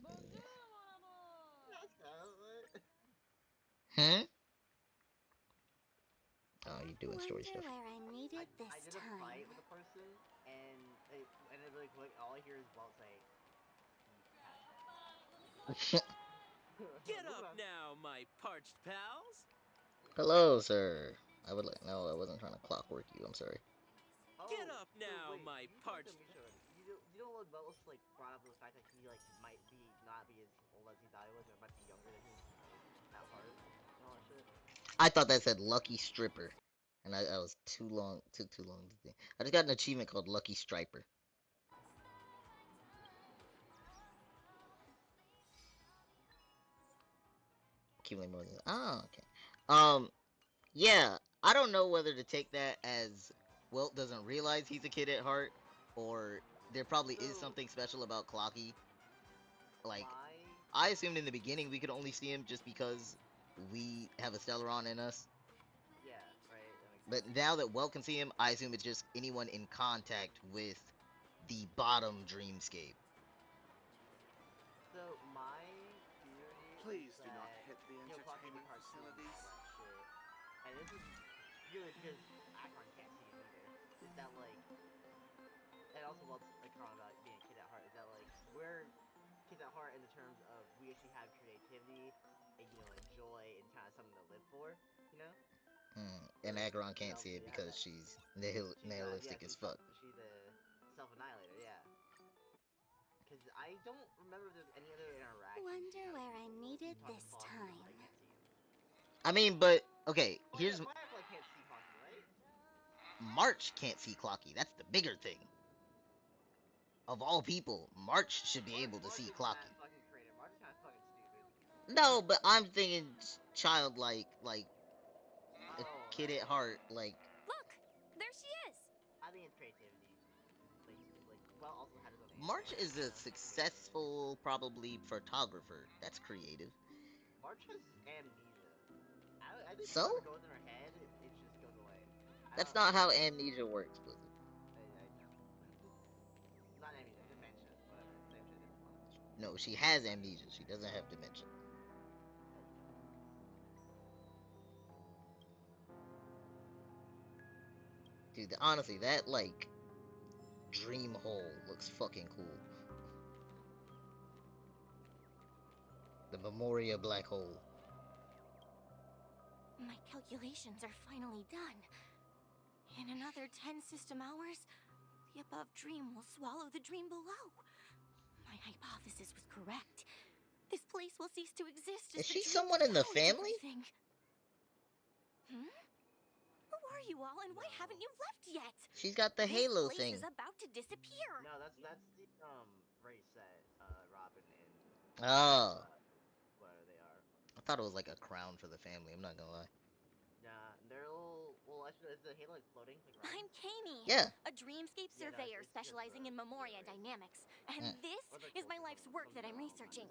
Hmm? Oh, you're doing story stuff. Where I made it this I did a fight with a person, and it ended really quick. All I hear is Walt say, Get up now, my parched pals. Hello, sir. I would like. No, I wasn't trying to clockwork you. I'm sorry. Get up now, wait, my you parched. You don't know Welt like brought up the fact that he like might not be as old as he thought he was, or might be younger than his that part and all that shit. I thought that said Lucky Stripper, and I was too long. Took too long to think. I just got an achievement called Lucky Striper. Accumulate more than. Oh, okay. Yeah. I don't know whether to take that as Welt doesn't realize he's a kid at heart, or there probably is something special about Clocky. Like, I assumed in the beginning we could only see him just because we have a Stellaron in us. Yeah, right. But now that Welt can see him, I assume it's just anyone in contact with the bottom dreamscape. So my theory Please is do not that hit the entertainment facilities. And this is purely because Akron can't see him either. Is that like, and also Welt's like comment about being a kid at heart. Is that like we're kids at heart in the terms of we actually have creativity and and joy and kind of something to live for, you know? And Acheron can't see it because she's nihilistic as fuck. She's a self-annihilator, yeah. Because I don't remember if there's any other interaction. Wonder where I made it this time. I mean, but okay, here's Firefly can't see Clocky, right? March can't see Clocky. That's the bigger thing. Of all people, March should be able to see Clocky. March is kind of fucking stupid. No, but I'm thinking childlike, like a kid at heart, like. Look, there she is. I think it's creativity. Well, also had his own. March is a successful, probably photographer. That's creative. March has amnesia. I think So? whatever goes in her head, it just goes away. That's not how amnesia works, Blizzard. I know. Not amnesia, dementia, whatever. Same shit, different font. No, she has amnesia. She doesn't have dementia. Dude, honestly, that, like, dream hole looks fucking cool. The Memoria black hole. My calculations are finally done. In another 10 system hours, the above dream will swallow the dream below. My hypothesis was correct. This place will cease to exist. Is she someone in the family? Hmm? Who are you all, and why haven't you left yet? She's got the halo thing. This place is about to disappear. No, that's the race set, Robin and whatever they are. I thought it was like a crown for the family. I'm not gonna lie. Nah, they're a little. Well, actually, is the halo like floating? Like I'm Kami. Yeah. A dreamscape surveyor specializing in Memoria dynamics, and this is my life's work that I'm researching.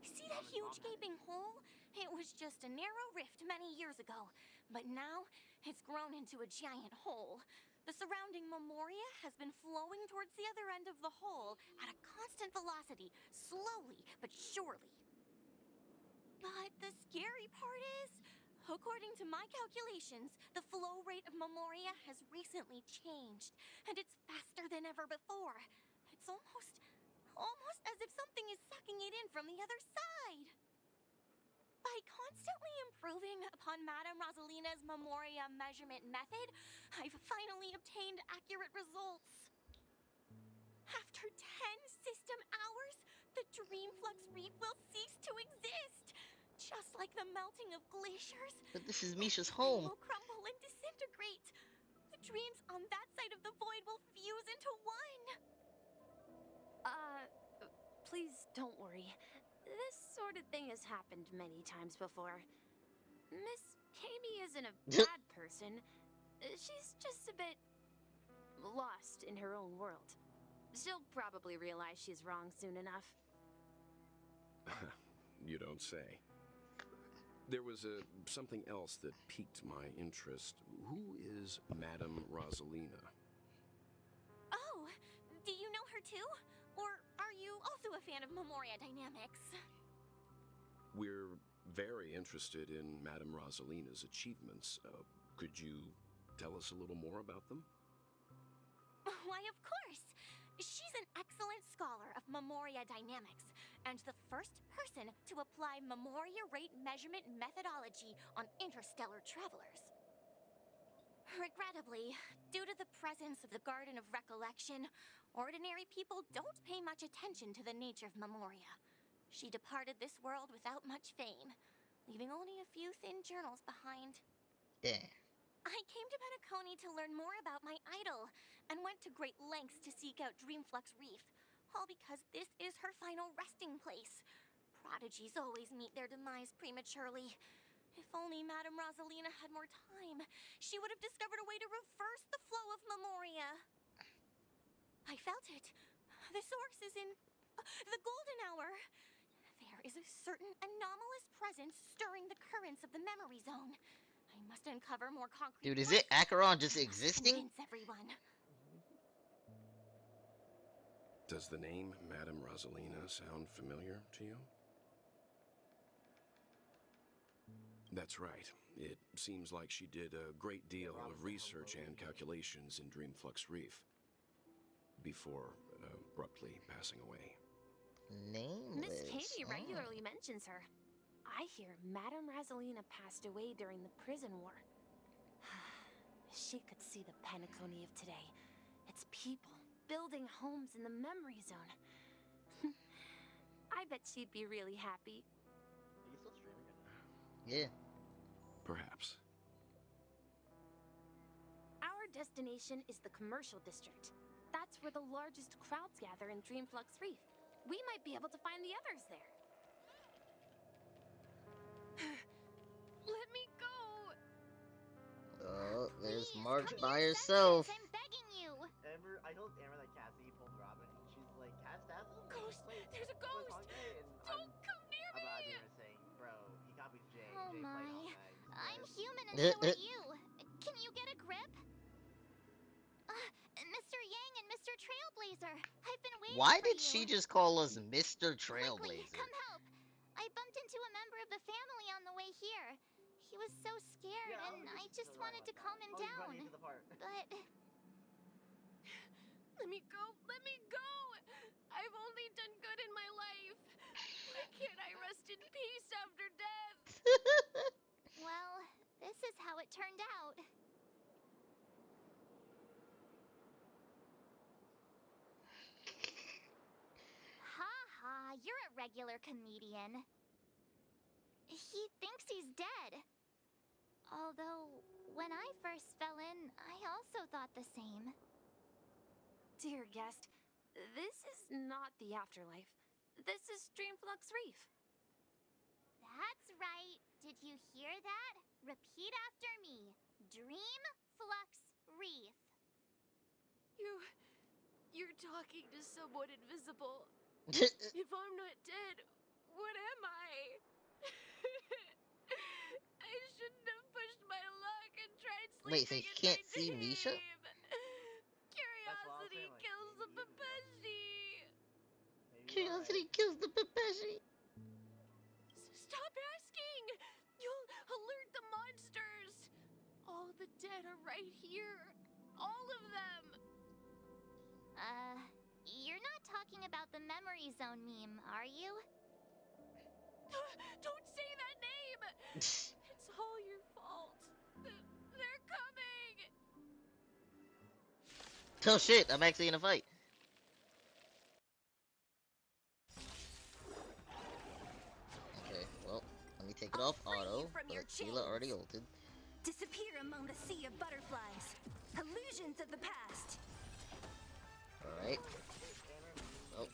See that huge gaping hole? It was just a narrow rift many years ago, but now it's grown into a giant hole. The surrounding Memoria has been flowing towards the other end of the hole at a constant velocity, slowly but surely. But the scary part is, according to my calculations, the flow rate of Memoria has recently changed, and it's faster than ever before. It's almost as if something is sucking it in from the other side. By constantly improving upon Madame Rosalina's Memoria measurement method, I've finally obtained accurate results. After 10 system hours, the Dreamflux Reef will cease to exist. Just like the melting of glaciers, But this is Misha's everything home. will crumble and disintegrate. The dreams on that side of the void will fuse into one. Please don't worry. This sort of thing has happened many times before. Miss Katie isn't a bad person. She's just a bit lost in her own world. She'll probably realize she's wrong soon enough. You don't say. There was something else that piqued my interest. Who is Madame Rosalina? Oh, do you know her too? Or are you also a fan of Memoria Dynamics? We're very interested in Madame Rosalina's achievements. Could you tell us a little more about them? Why, of course! She's an excellent scholar of Memoria Dynamics, and the first person to apply Memoria rate measurement methodology on interstellar travelers. Regrettably, due to the presence of the Garden of Recollection, ordinary people don't pay much attention to the nature of Memoria. She departed this world without much fame, leaving only a few thin journals behind. Yeah. I came to Penacony to learn more about my idol, and went to great lengths to seek out Dreamflux Reef, all because this is her final resting place. Prodigies always meet their demise prematurely. If only Madame Rosalina had more time, she would have discovered a way to reverse the flow of Memoria. I felt it. The source is in the golden hour. There is a certain anomalous presence stirring the currents of the memory zone. I must uncover more concrete Dude, is proof. it Acheron just I must existing? convince everyone. Does the name Madame Rosalina sound familiar to you? That's right. It seems like she did a great deal of research and calculations in Dreamflux Reef before abruptly passing away. Nameless. Miss Katie regularly mentions her. I hear Madame Rosalina passed away during the prison war. She could see the Penacony of today. Its people building homes in the memory zone. I bet she'd be really happy. Are you still streaming right now? Yeah. Perhaps. Our destination is the commercial district. That's where the largest crowds gather in Dreamflux Reef. We might be able to find the others there. Let me go! Oh, there's Please, March come by here, herself. Senses, I'm begging you. Amber, I told Amber that Cassie pulled Robin, and she's like, Cass Dazzle? Ghost! There's a ghost! Don't come near me! I'm not saying, bro, he copies Jay. Oh Jay my. played Hawkeye. I'm human and so are you. Can you get a grip? Mr. Yang and Mr. Trailblazer, I've been waiting Why for did you. she just call us Mr. Quickly, Trailblazer? come help. I bumped into a member of the family on the way here. He was so scared, and I just wanted to calm him down. But... Let me go! Let me go! I've only done good in my life. Why can't I rest in peace after death? well, this is how it turned out. Ha, you're a regular comedian. He thinks he's dead. Although, when I first fell in, I also thought the same. Dear guest, this is not the afterlife. This is Dreamflux Reef. That's right. Did you hear that? Repeat after me. Dreamflux Reef. You're talking to someone invisible. If I'm not dead, what am I? I shouldn't have pushed my luck and tried sleeping. Wait, so you can't see Misha? Curiosity kills the Papeshi. Curiosity kills the Papeshi. Stop asking! You'll alert the monsters. All the dead are right here. All of them. You're not talking about the memory zone meme, are you? Don't say that name! It's all your fault. They're coming! Oh shit, I'm actually in a fight. Okay, well, let me take it off auto, but Sheila already ulted. Disappear among the sea of butterflies. Illusions of the past. Alright. Oh.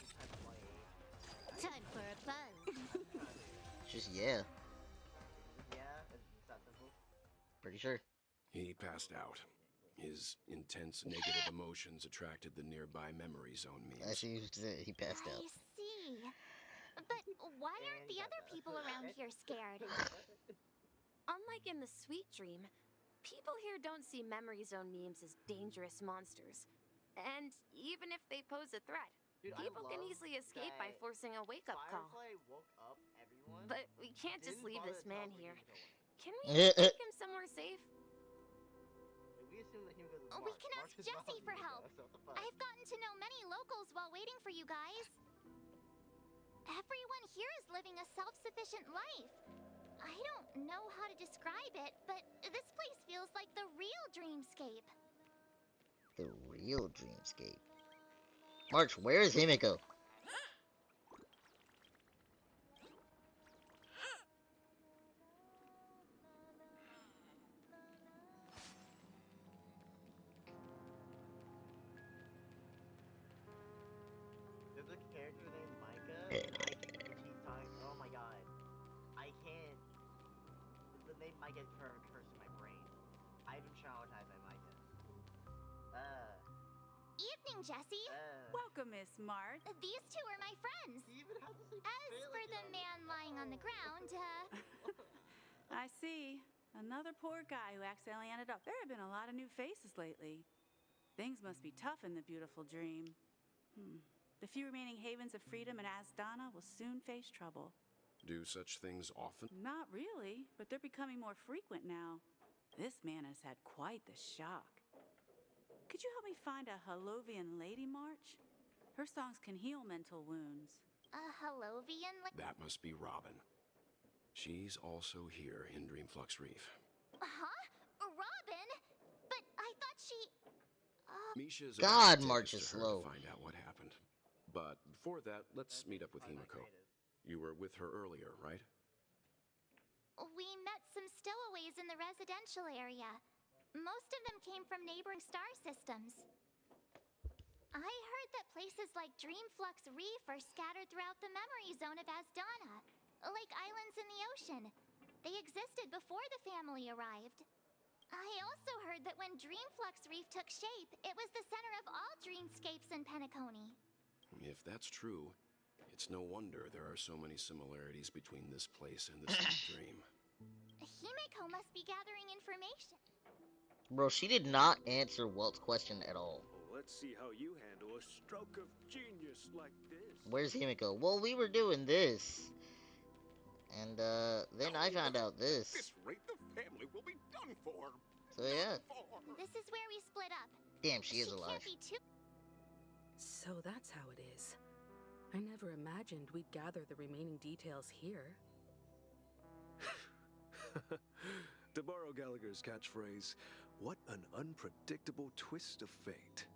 Time for a buzz. Just yeah. Yeah, it's that simple. Pretty sure. He passed out. His intense negative emotions attracted the nearby memory zone memes. Actually, he passed out. I see. But why aren't the other people around here scared? Unlike in the Sweet Dream, people here don't see memory zone memes as dangerous monsters. And even if they pose a threat, Dude, people can easily escape by forcing a wake-up call. Firefly woke up everyone. But we can't just leave this man here. Can we Yeah. take him somewhere safe? We assume that Hugo is We can ask Jessie for help. I've gotten to know many locals while waiting for you guys. Everyone here is living a self-sufficient life. I don't know how to describe it, but this place feels like the real dreamscape. The real dreamscape. March, where is Himiko? There's a character named Micah, and she's talking. Oh my god, I can't. The name Micah is forever cursed in my brain. I've been traumatized by Micah. Evening, Jessie. Welcome, Miss Mart. These two are my friends. As for the man lying on the ground, I see. Another poor guy who accidentally ended up. There have been a lot of new faces lately. Things must be tough in the beautiful dream. The few remaining havens of freedom in Asdana will soon face trouble. Do such things often? Not really, but they're becoming more frequent now. This man has had quite the shock. Could you help me find a Halovian lady, March? Her songs can heal mental wounds. a Halovian. That must be Robin. She's also here in Dreamflux Reef. Huh? Robin? But I thought she. Misha's God, about to March take is us to her slow. to find out what happened. But before that, let's meet up with Himiko. You were with her earlier, right? We met some stowaways in the residential area. Most of them came from neighboring star systems. I heard that places like Dreamflux Reef are scattered throughout the memory zone of Asdana, like islands in the ocean. They existed before the family arrived. I also heard that when Dreamflux Reef took shape, it was the center of all dreamscapes in Penacony. If that's true, it's no wonder there are so many similarities between this place and the Sweet Dream. Himiko must be gathering information. Bro, she did not answer Walt's question at all. Let's see how you handle a stroke of genius like this. Where's Himiko? Well, we were doing this. And, then I found out this. At this rate, the family will be done for. So, yeah. This is where we split up. Damn, she is alive. Can't be too. So that's how it is. I never imagined we'd gather the remaining details here. To borrow Gallagher's catchphrase, what an unpredictable twist of fate.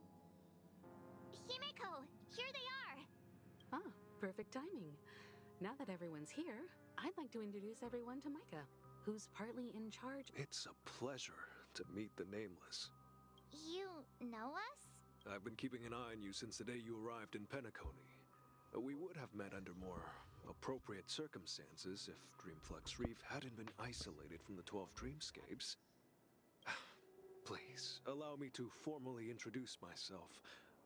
Himiko, here they are. Ah, perfect timing. Now that everyone's here, I'd like to introduce everyone to Micah, who's partly in charge. It's a pleasure to meet the Nameless. You know us? I've been keeping an eye on you since the day you arrived in Penacony. We would have met under more appropriate circumstances if Dreamflux Reef hadn't been isolated from the 12 dreamscapes. Please, allow me to formally introduce myself.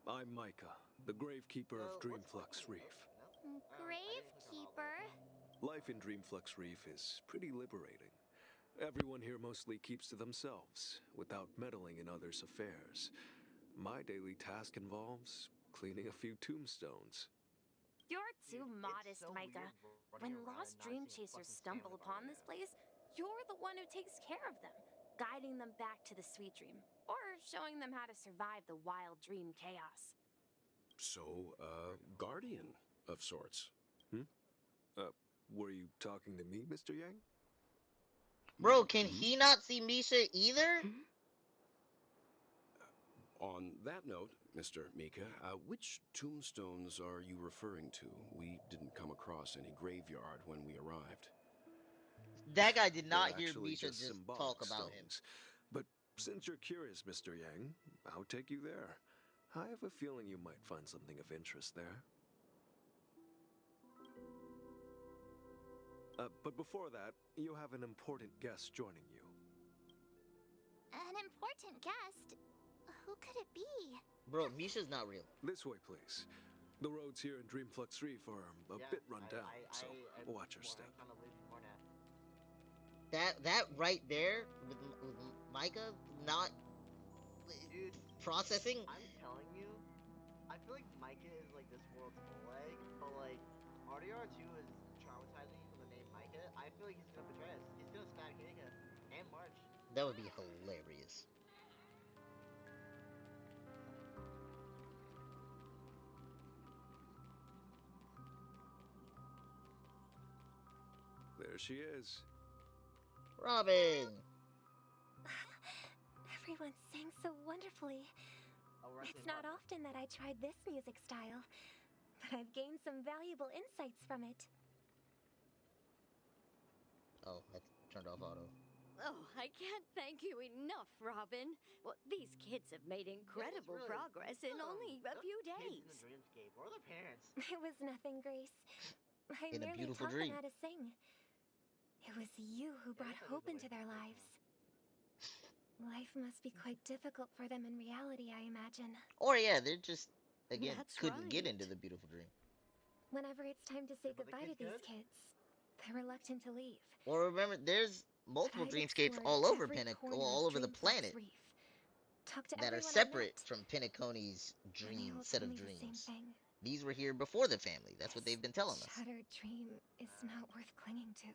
I'm Micah, the Gravekeeper of Dreamflux Reef. Gravekeeper? Life in Dreamflux Reef is pretty liberating. Everyone here mostly keeps to themselves, without meddling in others' affairs. My daily task involves cleaning a few tombstones. You're too modest, Micah. When lost dream chasers stumble upon this place, you're the one who takes care of them, guiding them back to the Sweet Dream, or showing them how to survive the wild dream chaos. So, guardian of sorts. Were you talking to me, Mr. Yang? Bro, can he not see Misha either? On that note, Mr. Mika, which tombstones are you referring to? We didn't come across any graveyard when we arrived. That guy did not They're hear actually Misha just just symbolic talk about him. stones. But since you're curious, Mr. Yang, I'll take you there. I have a feeling you might find something of interest there. But before that, you have an important guest joining you. An important guest? Who could it be? Bro, Misha's not real. This way, please. The roads here in Dreamflux Reef are a bit run down, so watch your step. That right there with Micah not Dude, processing. I'm telling you, I feel like Micah is like this world's Oleg, but like RDR2 is traumatizing me from the name Micah. I feel like he's gonna betray us. He's gonna stab Nika and March. That would be hilarious. There she is. Robin! Everyone sang so wonderfully. It's not often that I tried this music style, but I've gained some valuable insights from it. Oh, I turned off auto. Oh, I can't thank you enough, Robin. Well, these kids have made incredible progress in only a few days. Kids in the dreamscape. Where are their parents? It was nothing, Grace. I In a merely beautiful taught dream. them how to sing. It was you who brought hope into their lives. Life must be quite difficult for them in reality, I imagine. Or yeah, they're just, again, That's couldn't get right. into the beautiful dream. Whenever it's time to say but the goodbye to kids these kids, they're reluctant to leave. Or remember, there's multiple I've dreamscapes explored all over every corner all of over the Dreamflux planet Reef. Talked to that are everyone I separate met, from Penacony's and they dream all set told of me the same dreams. thing. These were here before the family. That's what they've been telling us. Shattered dream is not worth clinging to.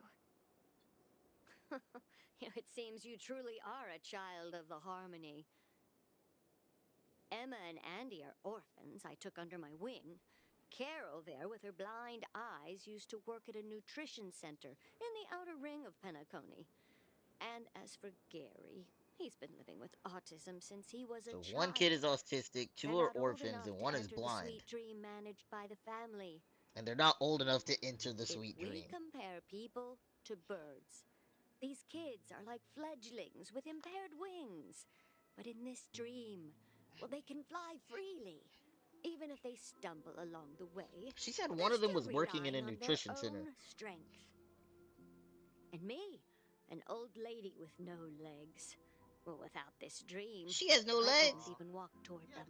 It seems you truly are a child of the Harmony. Emma and Andy are orphans I took under my wing. Carol there, with her blind eyes, used to work at a nutrition center in the outer ring of Penacony. And as for Gary, he's been living with autism since he was a So child. one kid is autistic, two They're are not old orphans, enough and to one is enter the blind. sweet dream managed by the family. And they're not old enough to enter the sweet If we dream. compare people to birds, these kids are like fledglings with impaired wings. But in this dream, well, they can fly freely. Even if they stumble along the way, She said well, one they're of them still was working in a relying on their nutrition center. own strength. And me, an old lady with no legs. Well, without this dream, She has no I legs. couldn't even walk toward them.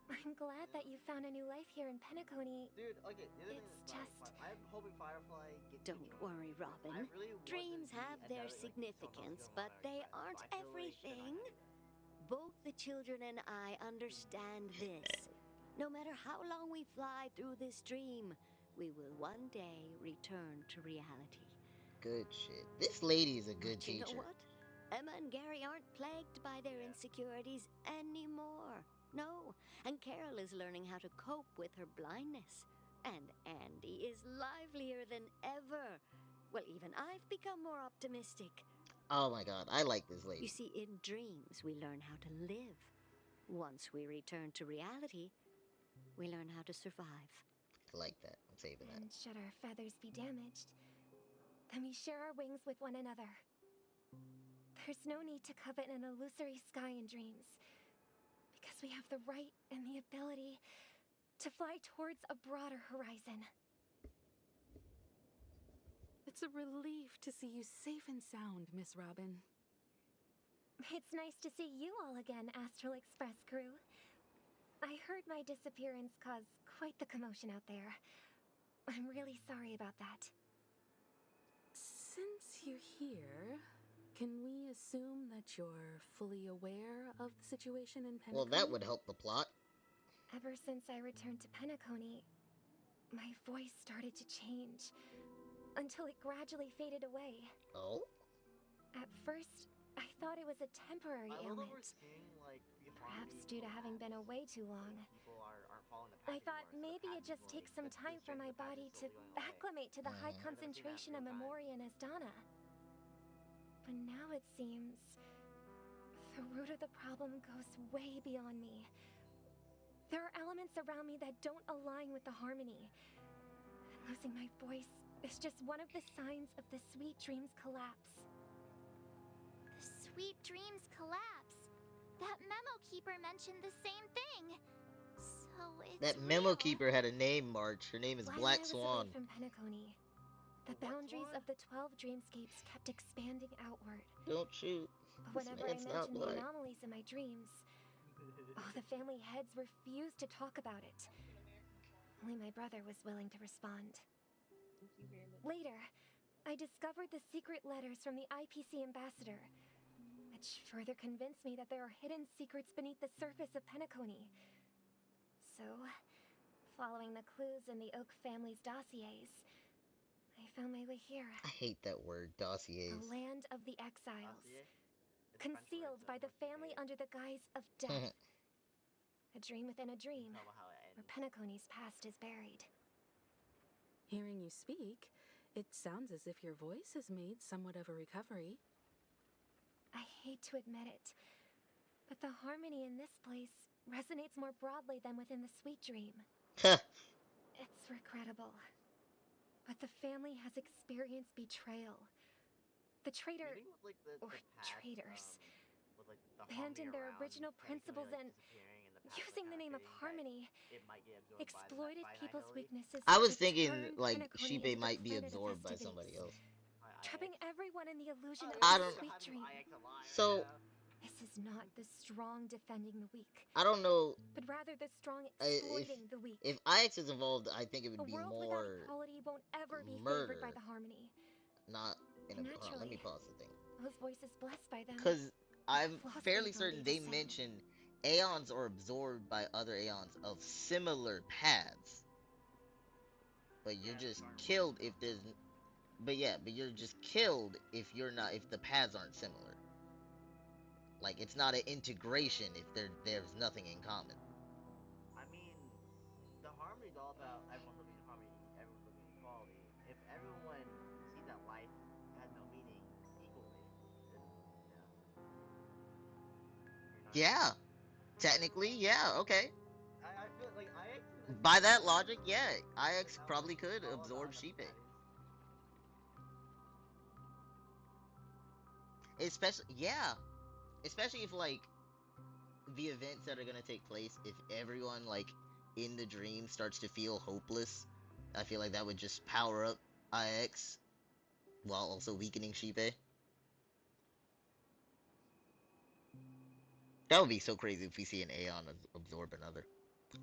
I'm glad that you found a new life here in Penacony. Dude, okay, the other thing It's is just... I'm hoping Firefly gets Don't worry, Robin. I really want Dreams to be have a their direct, like, significance, Soko's but they Gilmar, aren't but I feel like they're everything. not having it. Both the children and I understand this. No matter how long we fly through this dream, we will one day return to reality. Good shit. This lady is a good But you teacher. know what? Emma and Gary aren't plagued by their insecurities anymore. No, and Carol is learning how to cope with her blindness. And Andy is livelier than ever. Well, even I've become more optimistic. Oh my god, I like this You lady. see, in dreams, we learn how to live. Once we return to reality, we learn how to survive. I like that. I'm saving that. And should our feathers be damaged, then we share our wings with one another. There's no need to covet an illusory sky in dreams, because we have the right and the ability to fly towards a broader horizon. It's a relief to see you safe and sound, Miss Robin. It's nice to see you all again, Astral Express crew. I heard my disappearance caused quite the commotion out there. I'm really sorry about that. Since you're here, can we assume that you're fully aware of the situation in Penacony? Well, that would help the plot. Ever since I returned to Penacony, my voice started to change, until it gradually faded away. Oh? At first, I thought it was a temporary I love that ailment. we're seeing, like, the Perhaps harmony due to having been away too long. people aren't following the I path thought anymore, so the maybe path it is just going- takes some the time for strength my of the path body is to slowly going away. acclimate to the high I've never seen that in concentration of real time. Memoria and Asdana. But now it seems the root of the problem goes way beyond me. There are elements around me that don't align with the harmony. Losing my voice is just one of the signs of the Sweet Dreams collapse. The Sweet Dreams collapse. That memo keeper mentioned the same thing. So it's That memo real. keeper had a name, March. Her name is While Black I was Swan. away from Penacony, the boundaries of the 12 dreamscapes kept expanding outward. Don't shoot. But This whenever I man's not mentioned the black. anomalies in my dreams, all the family heads refused to talk about it. Only my brother was willing to respond. Later, I discovered the secret letters from the IPC ambassador, which further convinced me that there are hidden secrets beneath the surface of Penacony. So, following the clues in the Oak family's dossiers, I found my way here. I hate that word, dossiers. The land of the exiles. Concealed by the family under the guise of death. A dream within a dream, where Penacony's past is buried. Hearing you speak, it sounds as if your voice has made somewhat of a recovery. I hate to admit it, but the harmony in this place resonates more broadly than within the Sweet Dream. It's regrettable, but the family has experienced betrayal. The traitor, or traitors, abandoned their original principles and, using the name of harmony, exploited people's weaknesses. I was to thinking turn like Penacony into Shipe the might be planet of absorbed by festivities, somebody else. trapping everyone in the illusion of I the don't. Sweet Dream. So This is not the strong defending the weak, I don't know. but rather the strong If exploiting the weak. if IX is involved, I think it A would be world without more equality won't ever be murder, favored by the harmony. not in a. Hold on, let Naturally, me pause the thing. those voices blessed by them. Because I'm lost fairly the ability certain to they sing. mention aeons are absorbed by other aeons of similar paths. But you're just killed if there's. But yeah, but you're just killed if you're not. If the paths aren't similar. Like it's not an integration if there's nothing in common. I mean, the harmony is all about everyone living in harmony, everyone living in equality. If everyone sees that life has no meaning equally, then Yeah, technically, yeah, okay. I feel like IX is By that logic, yeah, IX probably could absorb Sheepe. Especially, yeah, especially if like the events that are gonna take place, if everyone like in the dream starts to feel hopeless, I feel like that would just power up IX while also weakening Sheepe. That would be so crazy if we see an Aeon absorb another.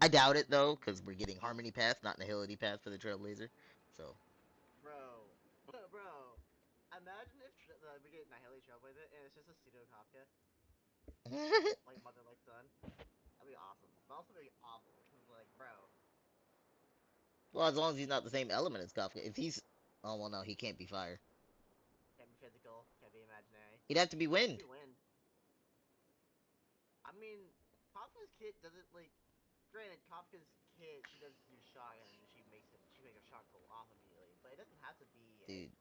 I doubt it though, because we're getting Harmony Path, not Nihility Path for the Trailblazer. So. Bro, bro, imagine if we get Nihility Trailblazer and it's just a pseudo Kafka. Like mother, like son. That'd be awesome. But also be awful, because like, bro. Well, as long as he's not the same element as Kafka. If he's. Oh, well, no, he can't be fire. Can't be physical, can't be imaginary. He'd have to be wind. Can't be wind. I mean, Kafka's kit doesn't, like. Granted, Kafka's kit, she does do shock and she makes her shock go off immediately. But it doesn't have to be Dude,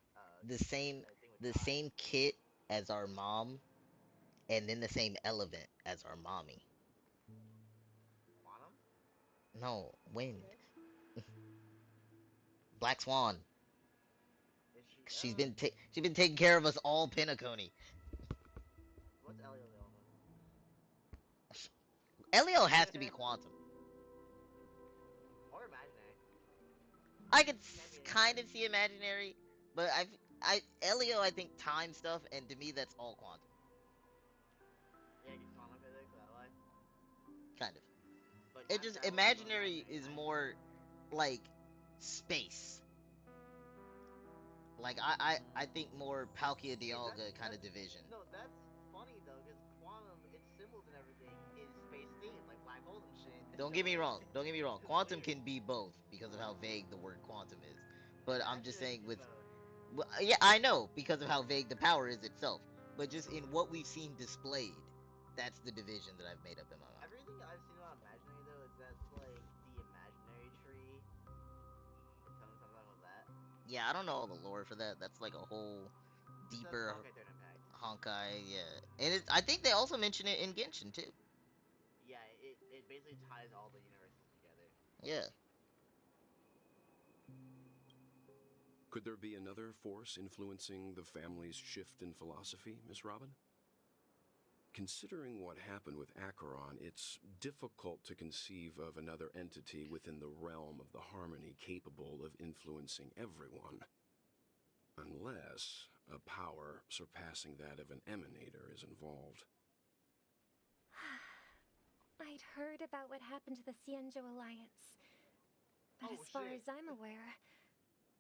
a thing with the die. same kit as our mom, and then the same element as our mommy. Quantum? No, wind. Black Swan. Is she? She's been taking care of us all, Penacony. What's Elio's element? Elio has to be quantum. Or imaginary. I could kind of see imaginary, but Elio, I think time stuff, and to me that's all quantum. Yeah, because quantum physics, that way. Kind of. But It just imaginary is more like space. Like I think more Palkia Dialga kind of division. No, that's funny though, because quantum, its symbols and everything is space themed, like black holes and shit. Don't get me wrong. Don't get me wrong. Quantum can be both because of how vague the word quantum is. But I'm just saying with. Well, yeah, I know because of how vague the power is itself. But just in what we've seen displayed, that's the division that I've made up in my mind. Everything I've seen about imaginary though is that's like the imaginary tree. Tell me something about that. Yeah, I don't know all the lore for that. That's like a whole deeper Honkai, yeah. And I think they also mention it in Genshin too. Yeah, it basically ties all the universes together. Yeah. Could there be another force influencing the family's shift in philosophy, Miss Robin? Considering what happened with Acheron, it's difficult to conceive of another entity within the realm of the Harmony capable of influencing everyone. Unless a power surpassing that of an emanator is involved. I'd heard about what happened to the Xianzhou Alliance. But as far as I'm aware,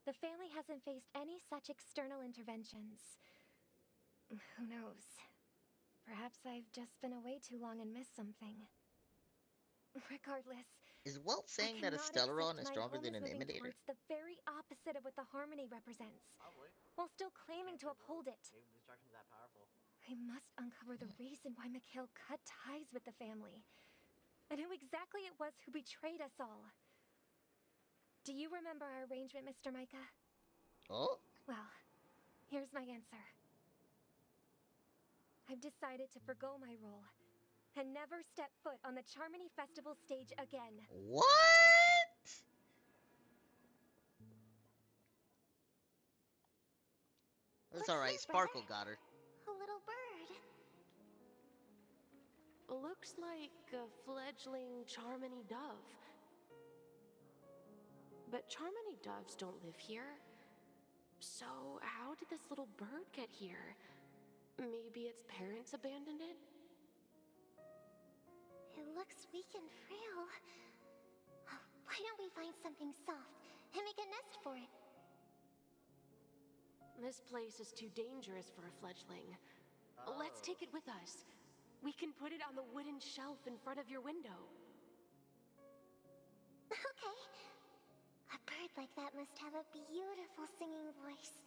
the family hasn't faced any such external interventions. Who knows? Perhaps I've just been away too long and missed something. Regardless, is Welt saying that a Stellaron is stronger than an Emanator? Towards the very opposite of what the Harmony represents. Probably. While still claiming to uphold it. Maybe destruction's that powerful. I must uncover the reason why Mikhail cut ties with the family. And who exactly it was who betrayed us all. Do you remember our arrangement, Mr. Micah? Oh? Well, here's my answer. I've decided to forgo my role and never step foot on the Charmony Festival stage again. What? That's alright, Sparkle got her. A little bird. Looks like a fledgling Charmony dove. But Charmony doves don't live here. So how did this little bird get here? Maybe its parents abandoned it? It looks weak and frail. Why don't we find something soft and make a nest for it? This place is too dangerous for a fledgling. Let's take it with us. We can put it on the wooden shelf in front of your window. Okay. A bird like that must have a beautiful singing voice.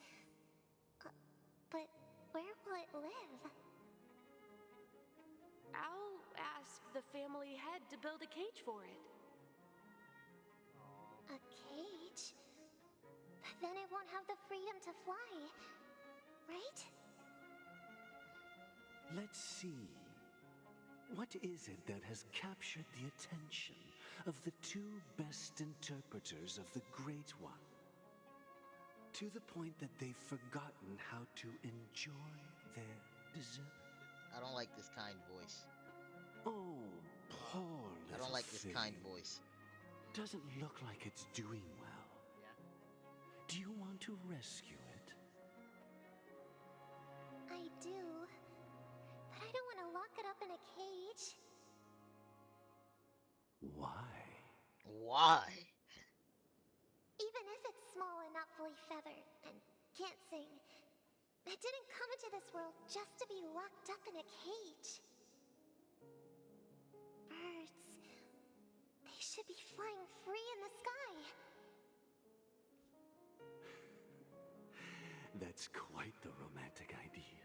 But where will it live? I'll ask the family head to build a cage for it. A cage? But then it won't have the freedom to fly, right? Let's see. What is it that has captured the attention of the two best interpreters of the Great One? To the point that they've forgotten how to enjoy their dessert. I don't like this kind voice. Oh, poor little I don't like this thing. kind voice. Doesn't look like it's doing well. Yeah. Do you want to rescue it? I do. But I don't want to lock it up in a cage. Why? Why? Even if it's small and not fully feathered and can't sing, it didn't come into this world just to be locked up in a cage. Birds, they should be flying free in the sky. That's quite the romantic idea.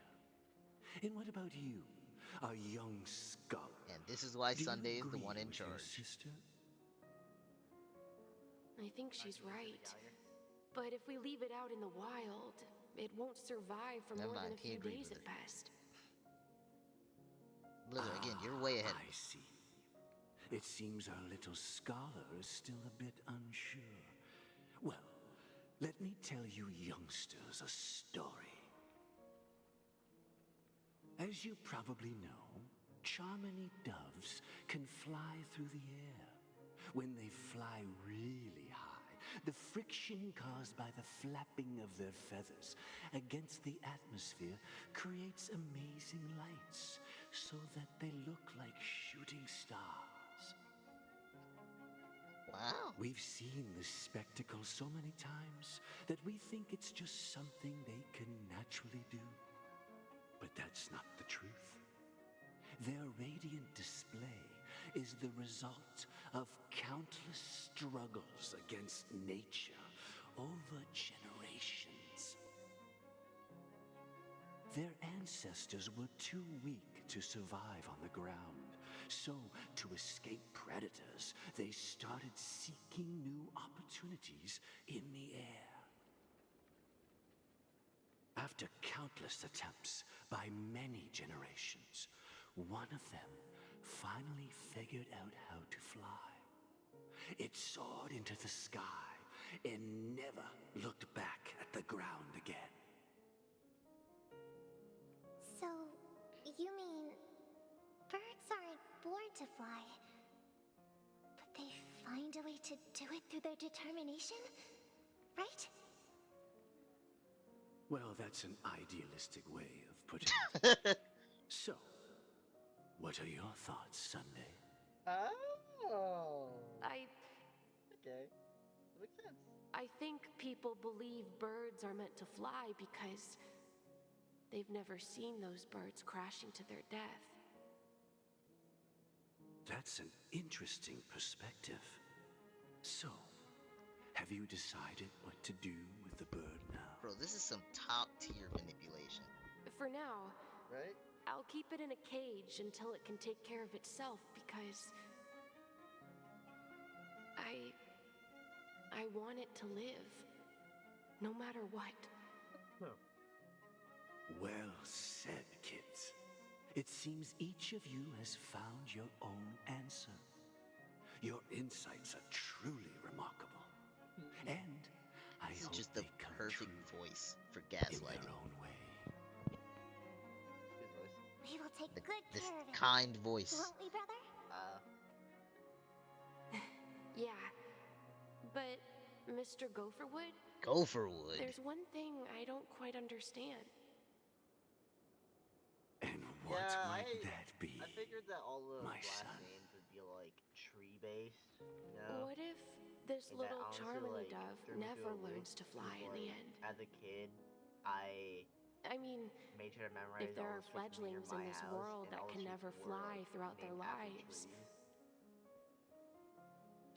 And what about you, a young scholar? And this is why Do you Sunday is the agree one in with your charge. sister? I think she's right. But if we leave it out in the wild, it won't survive for Never more mind, than a he few agreed days with at her. best. Blizzard, again, you're way ahead. I see. It seems our little scholar is still a bit unsure. Well, let me tell you youngsters a story. As you probably know, Charmony doves can fly through the air. When they fly really high, the friction caused by the flapping of their feathers against the atmosphere creates amazing lights so that they look like shooting stars. Wow. We've seen this spectacle so many times that we think it's just something they can naturally do. But that's not the truth. Their radiant display is the result of countless struggles against nature over generations. Their ancestors were too weak to survive on the ground, so to escape predators, they started seeking new opportunities in the air. After countless attempts by many generations, one of them finally figured out how to fly. It soared into the sky and never looked back at the ground again. So, you mean birds aren't born to fly, but they find a way to do it through their determination, right? Well, that's an idealistic way of putting it. So, what are your thoughts, Sunday? Oh. I Okay. That makes sense. I think people believe birds are meant to fly because they've never seen those birds crashing to their death. That's an interesting perspective. So, have you decided what to do with the bird now? Bro, this is some top tier manipulation. For now, right? I'll keep it in a cage until it can take care of itself because I want it to live, no matter what. Well said, kids. It seems each of you has found your own answer. Your insights are truly remarkable. And I This is hope just the they come perfect true voice for in gaslighting. their own way. We will take good This care of it. kind voice. Won't we, brother? Yeah, but Mr. Gopherwood? Gopherwood? There's one thing I don't quite understand. And what might that be? I figured that all the my last son? names would be like tree-based, you know? What if this And that little honestly, Charmony like, dove threw me never through a learns loop, to fly in because, the like, end? As a kid, I mean, made sure to memorize if there all are the switches near fledglings my in this house, world and that all the can shapes never were, fly like, throughout their named after lives, trees.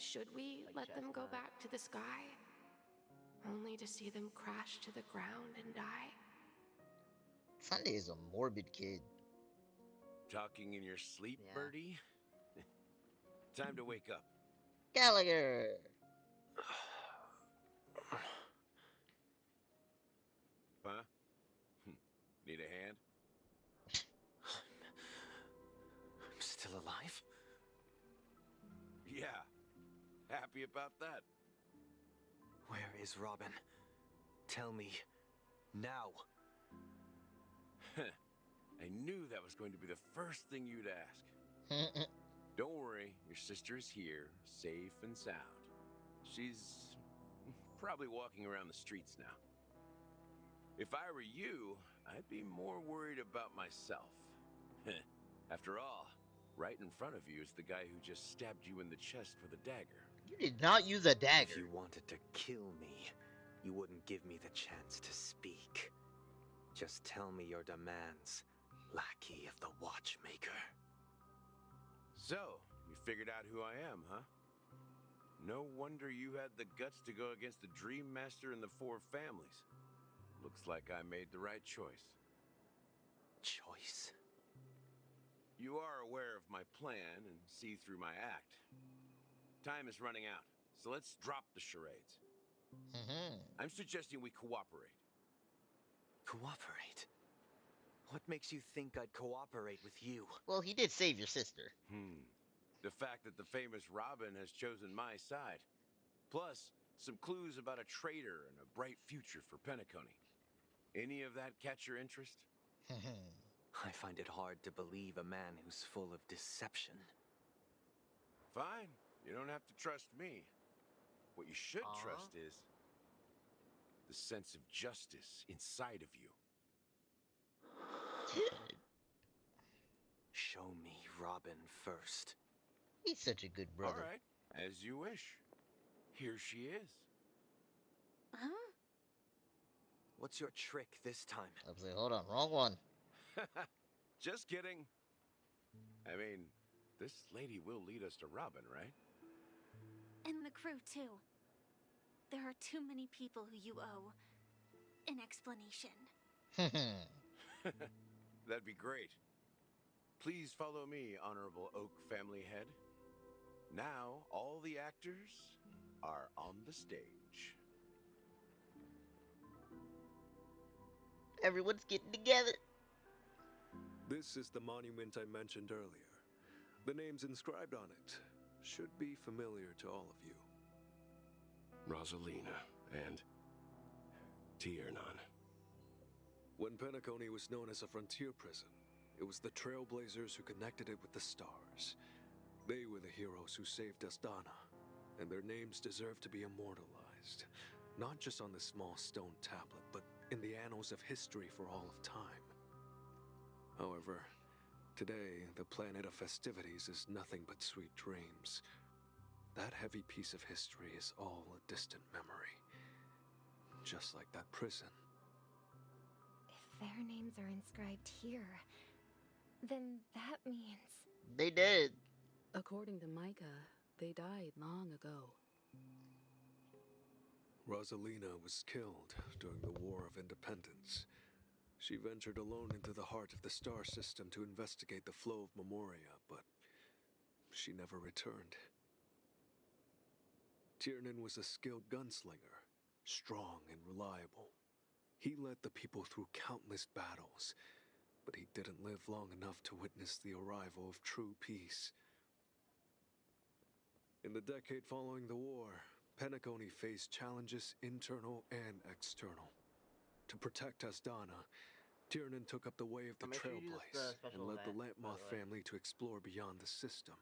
should we Like let them go chestnut. back to the sky? Only to see them crash to the ground and die? Sunday is a morbid kid. Talking in your sleep, Birdie? Time to wake up. Gallagher! Huh? Need a hand? I'm still alive? Yeah. Happy about that. Where is Robin? Tell me. Now. I knew that was going to be the first thing you'd ask. Don't worry, your sister is here, safe and sound. She's probably walking around the streets now. If I were you, I'd be more worried about myself. After all, right in front of you is the guy who just stabbed you in the chest with a dagger. You did not use a dagger. If you wanted to kill me, you wouldn't give me the chance to speak. Just tell me your demands, lackey of the Watchmaker. So, you figured out who I am, huh? No wonder you had the guts to go against the Dream Master and the Four Families. Looks like I made the right choice. Choice? You are aware of my plan and see through my act. Time is running out, so let's drop the charades. I'm suggesting we cooperate. Cooperate? What makes you think I'd cooperate with you? Well, he did save your sister. The fact that the famous Robin has chosen my side. Plus, some clues about a traitor and a bright future for Penacony. Any of that catch your interest? I find it hard to believe a man who's full of deception. Fine. You don't have to trust me. What you should trust is the sense of justice inside of you. Show me Robin first. He's such a good brother. All right, as you wish. Here she is. Huh? What's your trick this time? I was like, hold on, wrong one. Just kidding. I mean, this lady will lead us to Robin, right? And the crew, too. There are too many people who you owe an explanation. That'd be great. Please follow me, Honorable Oak Family Head. Now, all the actors are on the stage. Everyone's getting together. This is the monument I mentioned earlier. The names inscribed on it should be familiar to all of you. Rosalina and Tiernan. When Penacony was known as a frontier prison, it was the Trailblazers who connected it with the stars. They were the heroes who saved Astana, and their names deserve to be immortalized, not just on this small stone tablet, but in the annals of history for all of time. However, today, the planet of festivities is nothing but sweet dreams. That heavy piece of history is all a distant memory. Just like that prison. If their names are inscribed here, then that means... They did. According to Micah, they died long ago. Rosalina was killed during the War of Independence. She ventured alone into the heart of the star system to investigate the flow of Memoria, but she never returned. Tiernan was a skilled gunslinger, strong and reliable. He led the people through countless battles, but he didn't live long enough to witness the arrival of true peace. In the decade following the war, Penacony faced challenges internal and external. To protect Astana, Tiernan took up the way of the Trailblaze and led the Lampmoth family to explore beyond the system,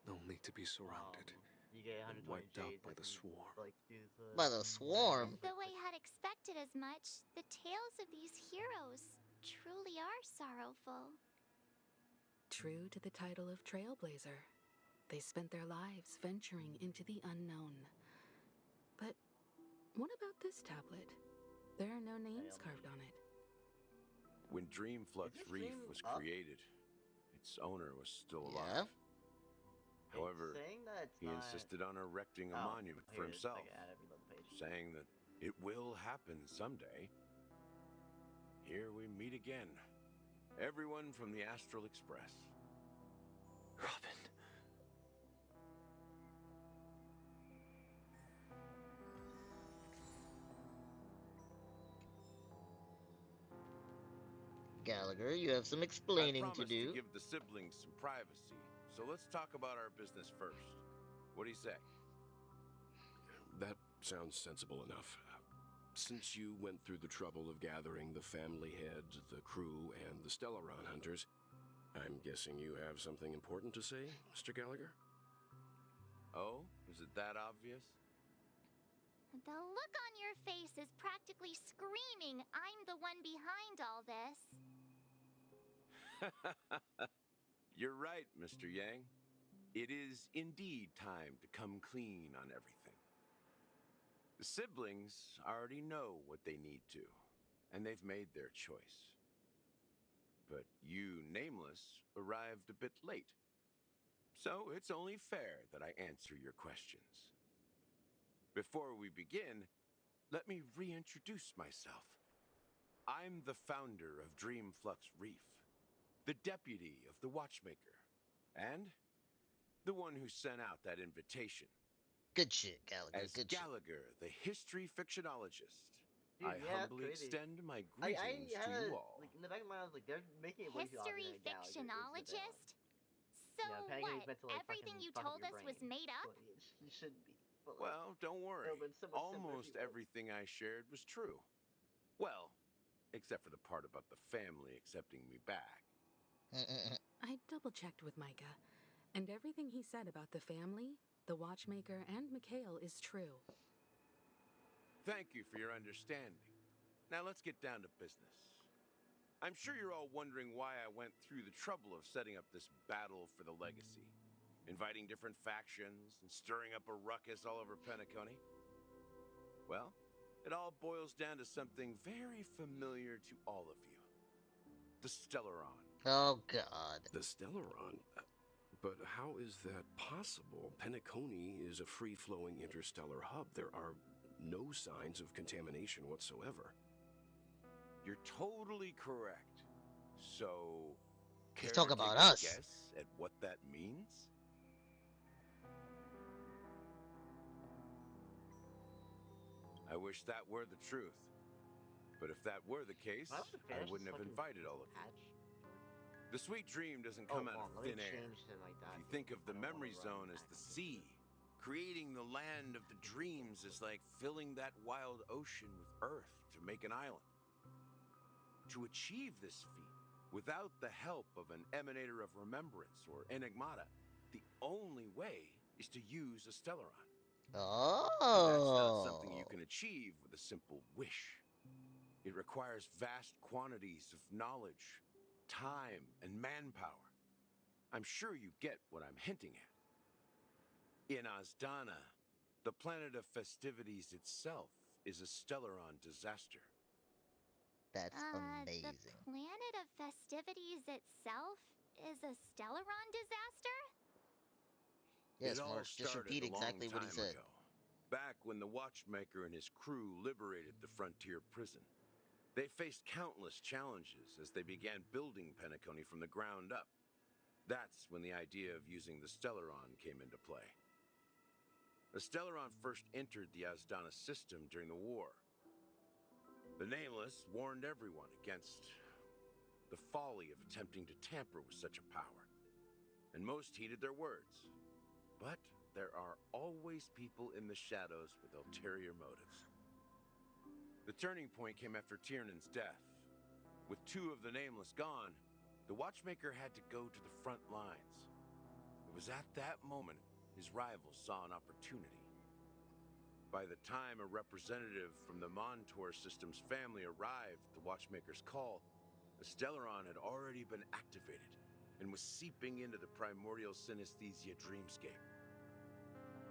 only to be surrounded You get and 120 wiped out jades by if the you, Swarm. like, do the... By the Swarm? Though I had expected as much, the tales of these heroes truly are sorrowful. True to the title of Trailblazer, they spent their lives venturing into the unknown. But what about this tablet? There are no names carved on it. When Dreamflux Reef was created, its owner was still alive. However, he insisted on erecting a monument for himself, saying that it will happen someday. Here we meet again. Everyone from the Astral Express. Robin. Gallagher, you have some explaining to do. I promised to give the siblings some privacy, so let's talk about our business first. What do you say? That sounds sensible enough. Since you went through the trouble of gathering the family head, the crew, and the Stellaron hunters, I'm guessing you have something important to say, Mr. Gallagher? Oh, is it that obvious? The look on your face is practically screaming, I'm the one behind all this. You're right, Mr. Yang. It is indeed time to come clean on everything. The siblings already know what they need to, and they've made their choice. But you, Nameless, arrived a bit late. So it's only fair that I answer your questions. Before we begin, let me reintroduce myself. I'm the founder of Dreamflux Reef, the deputy of the Watchmaker, and the one who sent out that invitation. Good shit, Gallagher. As Gallagher, the history fictionologist, Dude, I humbly extend my greetings to you all. Like, in the back of my mind, I was like, they're making it way too obvious History that Gallagher is the villain. fictionologist? So Yeah, Penacony's what? meant to, like, Everything fucking you fuck up told your us was brain. made up? Well, you should be. But, like, Well, don't worry. it would've been so much simpler if Almost he was. everything I shared was true. Well, except for the part about the family accepting me back. I double-checked with Micah, and everything he said about the family, the Watchmaker, and Mikhail is true. Thank you for your understanding. Now let's get down to business. I'm sure you're all wondering why I went through the trouble of setting up this battle for the legacy, inviting different factions and stirring up a ruckus all over Penacony. Well, it all boils down to something very familiar to all of you. The Stellaron. Oh, God. The Stellaron? But how is that possible? Penacony is a free-flowing interstellar hub. There are no signs of contamination whatsoever. You're totally correct. So, Let's talk about take a us. Guess at what that means? I wish that were the truth. But if that were the case, Do I have to I finish wouldn't this have fucking invited all of you. patch? The sweet dream doesn't Oh, come out hold of on, let me thin air. change to like that. If you think of the I don't wanna memory run zone as back the into sea, creating the land of the dreams is like filling that wild ocean with earth to make an island. To achieve this feat, without the help of an emanator of remembrance or enigmata, the only way is to use a Stellaron. But that's not something you can achieve with a simple wish. It requires vast quantities of knowledge, time, and manpower. I'm sure you get what I'm hinting at. In Azdana, the planet of festivities itself is a Stellaron disaster. That's The amazing. planet of festivities itself is a Stellaron disaster? Yes, It all March, just started repeat a long exactly what he time said. ago, back when the Watchmaker and his crew liberated the frontier prison. They faced countless challenges as they began building Penacony from the ground up. That's when the idea of using the Stellaron came into play. The Stellaron first entered the Azdana system during the war. The Nameless warned everyone against the folly of attempting to tamper with such a power, and most heeded their words. But there are always people in the shadows with ulterior motives. The turning point came after Tiernan's death. With two of the Nameless gone, the Watchmaker had to go to the front lines. It was at that moment his rivals saw an opportunity. By the time a representative from the Montour System's family arrived at the Watchmaker's call, the Stellaron had already been activated and was seeping into the primordial synesthesia dreamscape.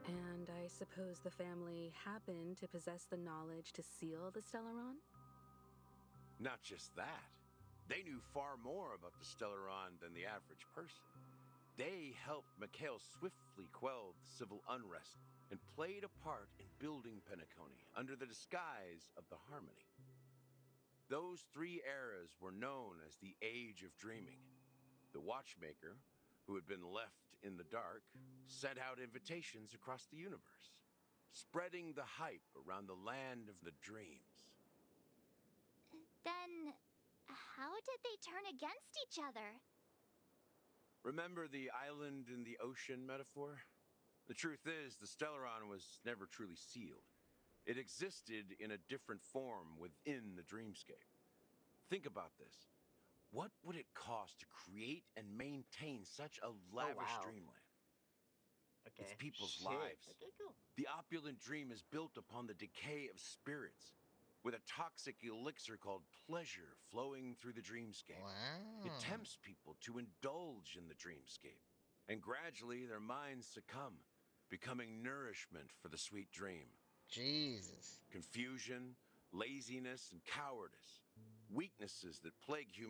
And I suppose the family happened to possess the knowledge to seal the Stellaron? Not just that. They knew far more about the Stellaron than the average person. They helped Mikhail swiftly quell the civil unrest and played a part in building Penacony under the disguise of the Harmony. Those three eras were known as the Age of Dreaming. The Watchmaker, who had been left in the dark, sent out invitations across the universe, spreading the hype around the land of the dreams. Then, how did they turn against each other? Remember the island in the ocean metaphor? The truth is, the Stellaron was never truly sealed. It existed in a different form within the dreamscape. Think about this. What would it cost to create and maintain such a lavish dreamland? Okay. It's people's Shit. lives. Okay, cool. The opulent dream is built upon the decay of spirits, with a toxic elixir called pleasure flowing through the dreamscape. Wow. It tempts people to indulge in the dreamscape, and gradually their minds succumb, becoming nourishment for the sweet dream. Jesus. Confusion, laziness, and cowardice, weaknesses that plague humanity.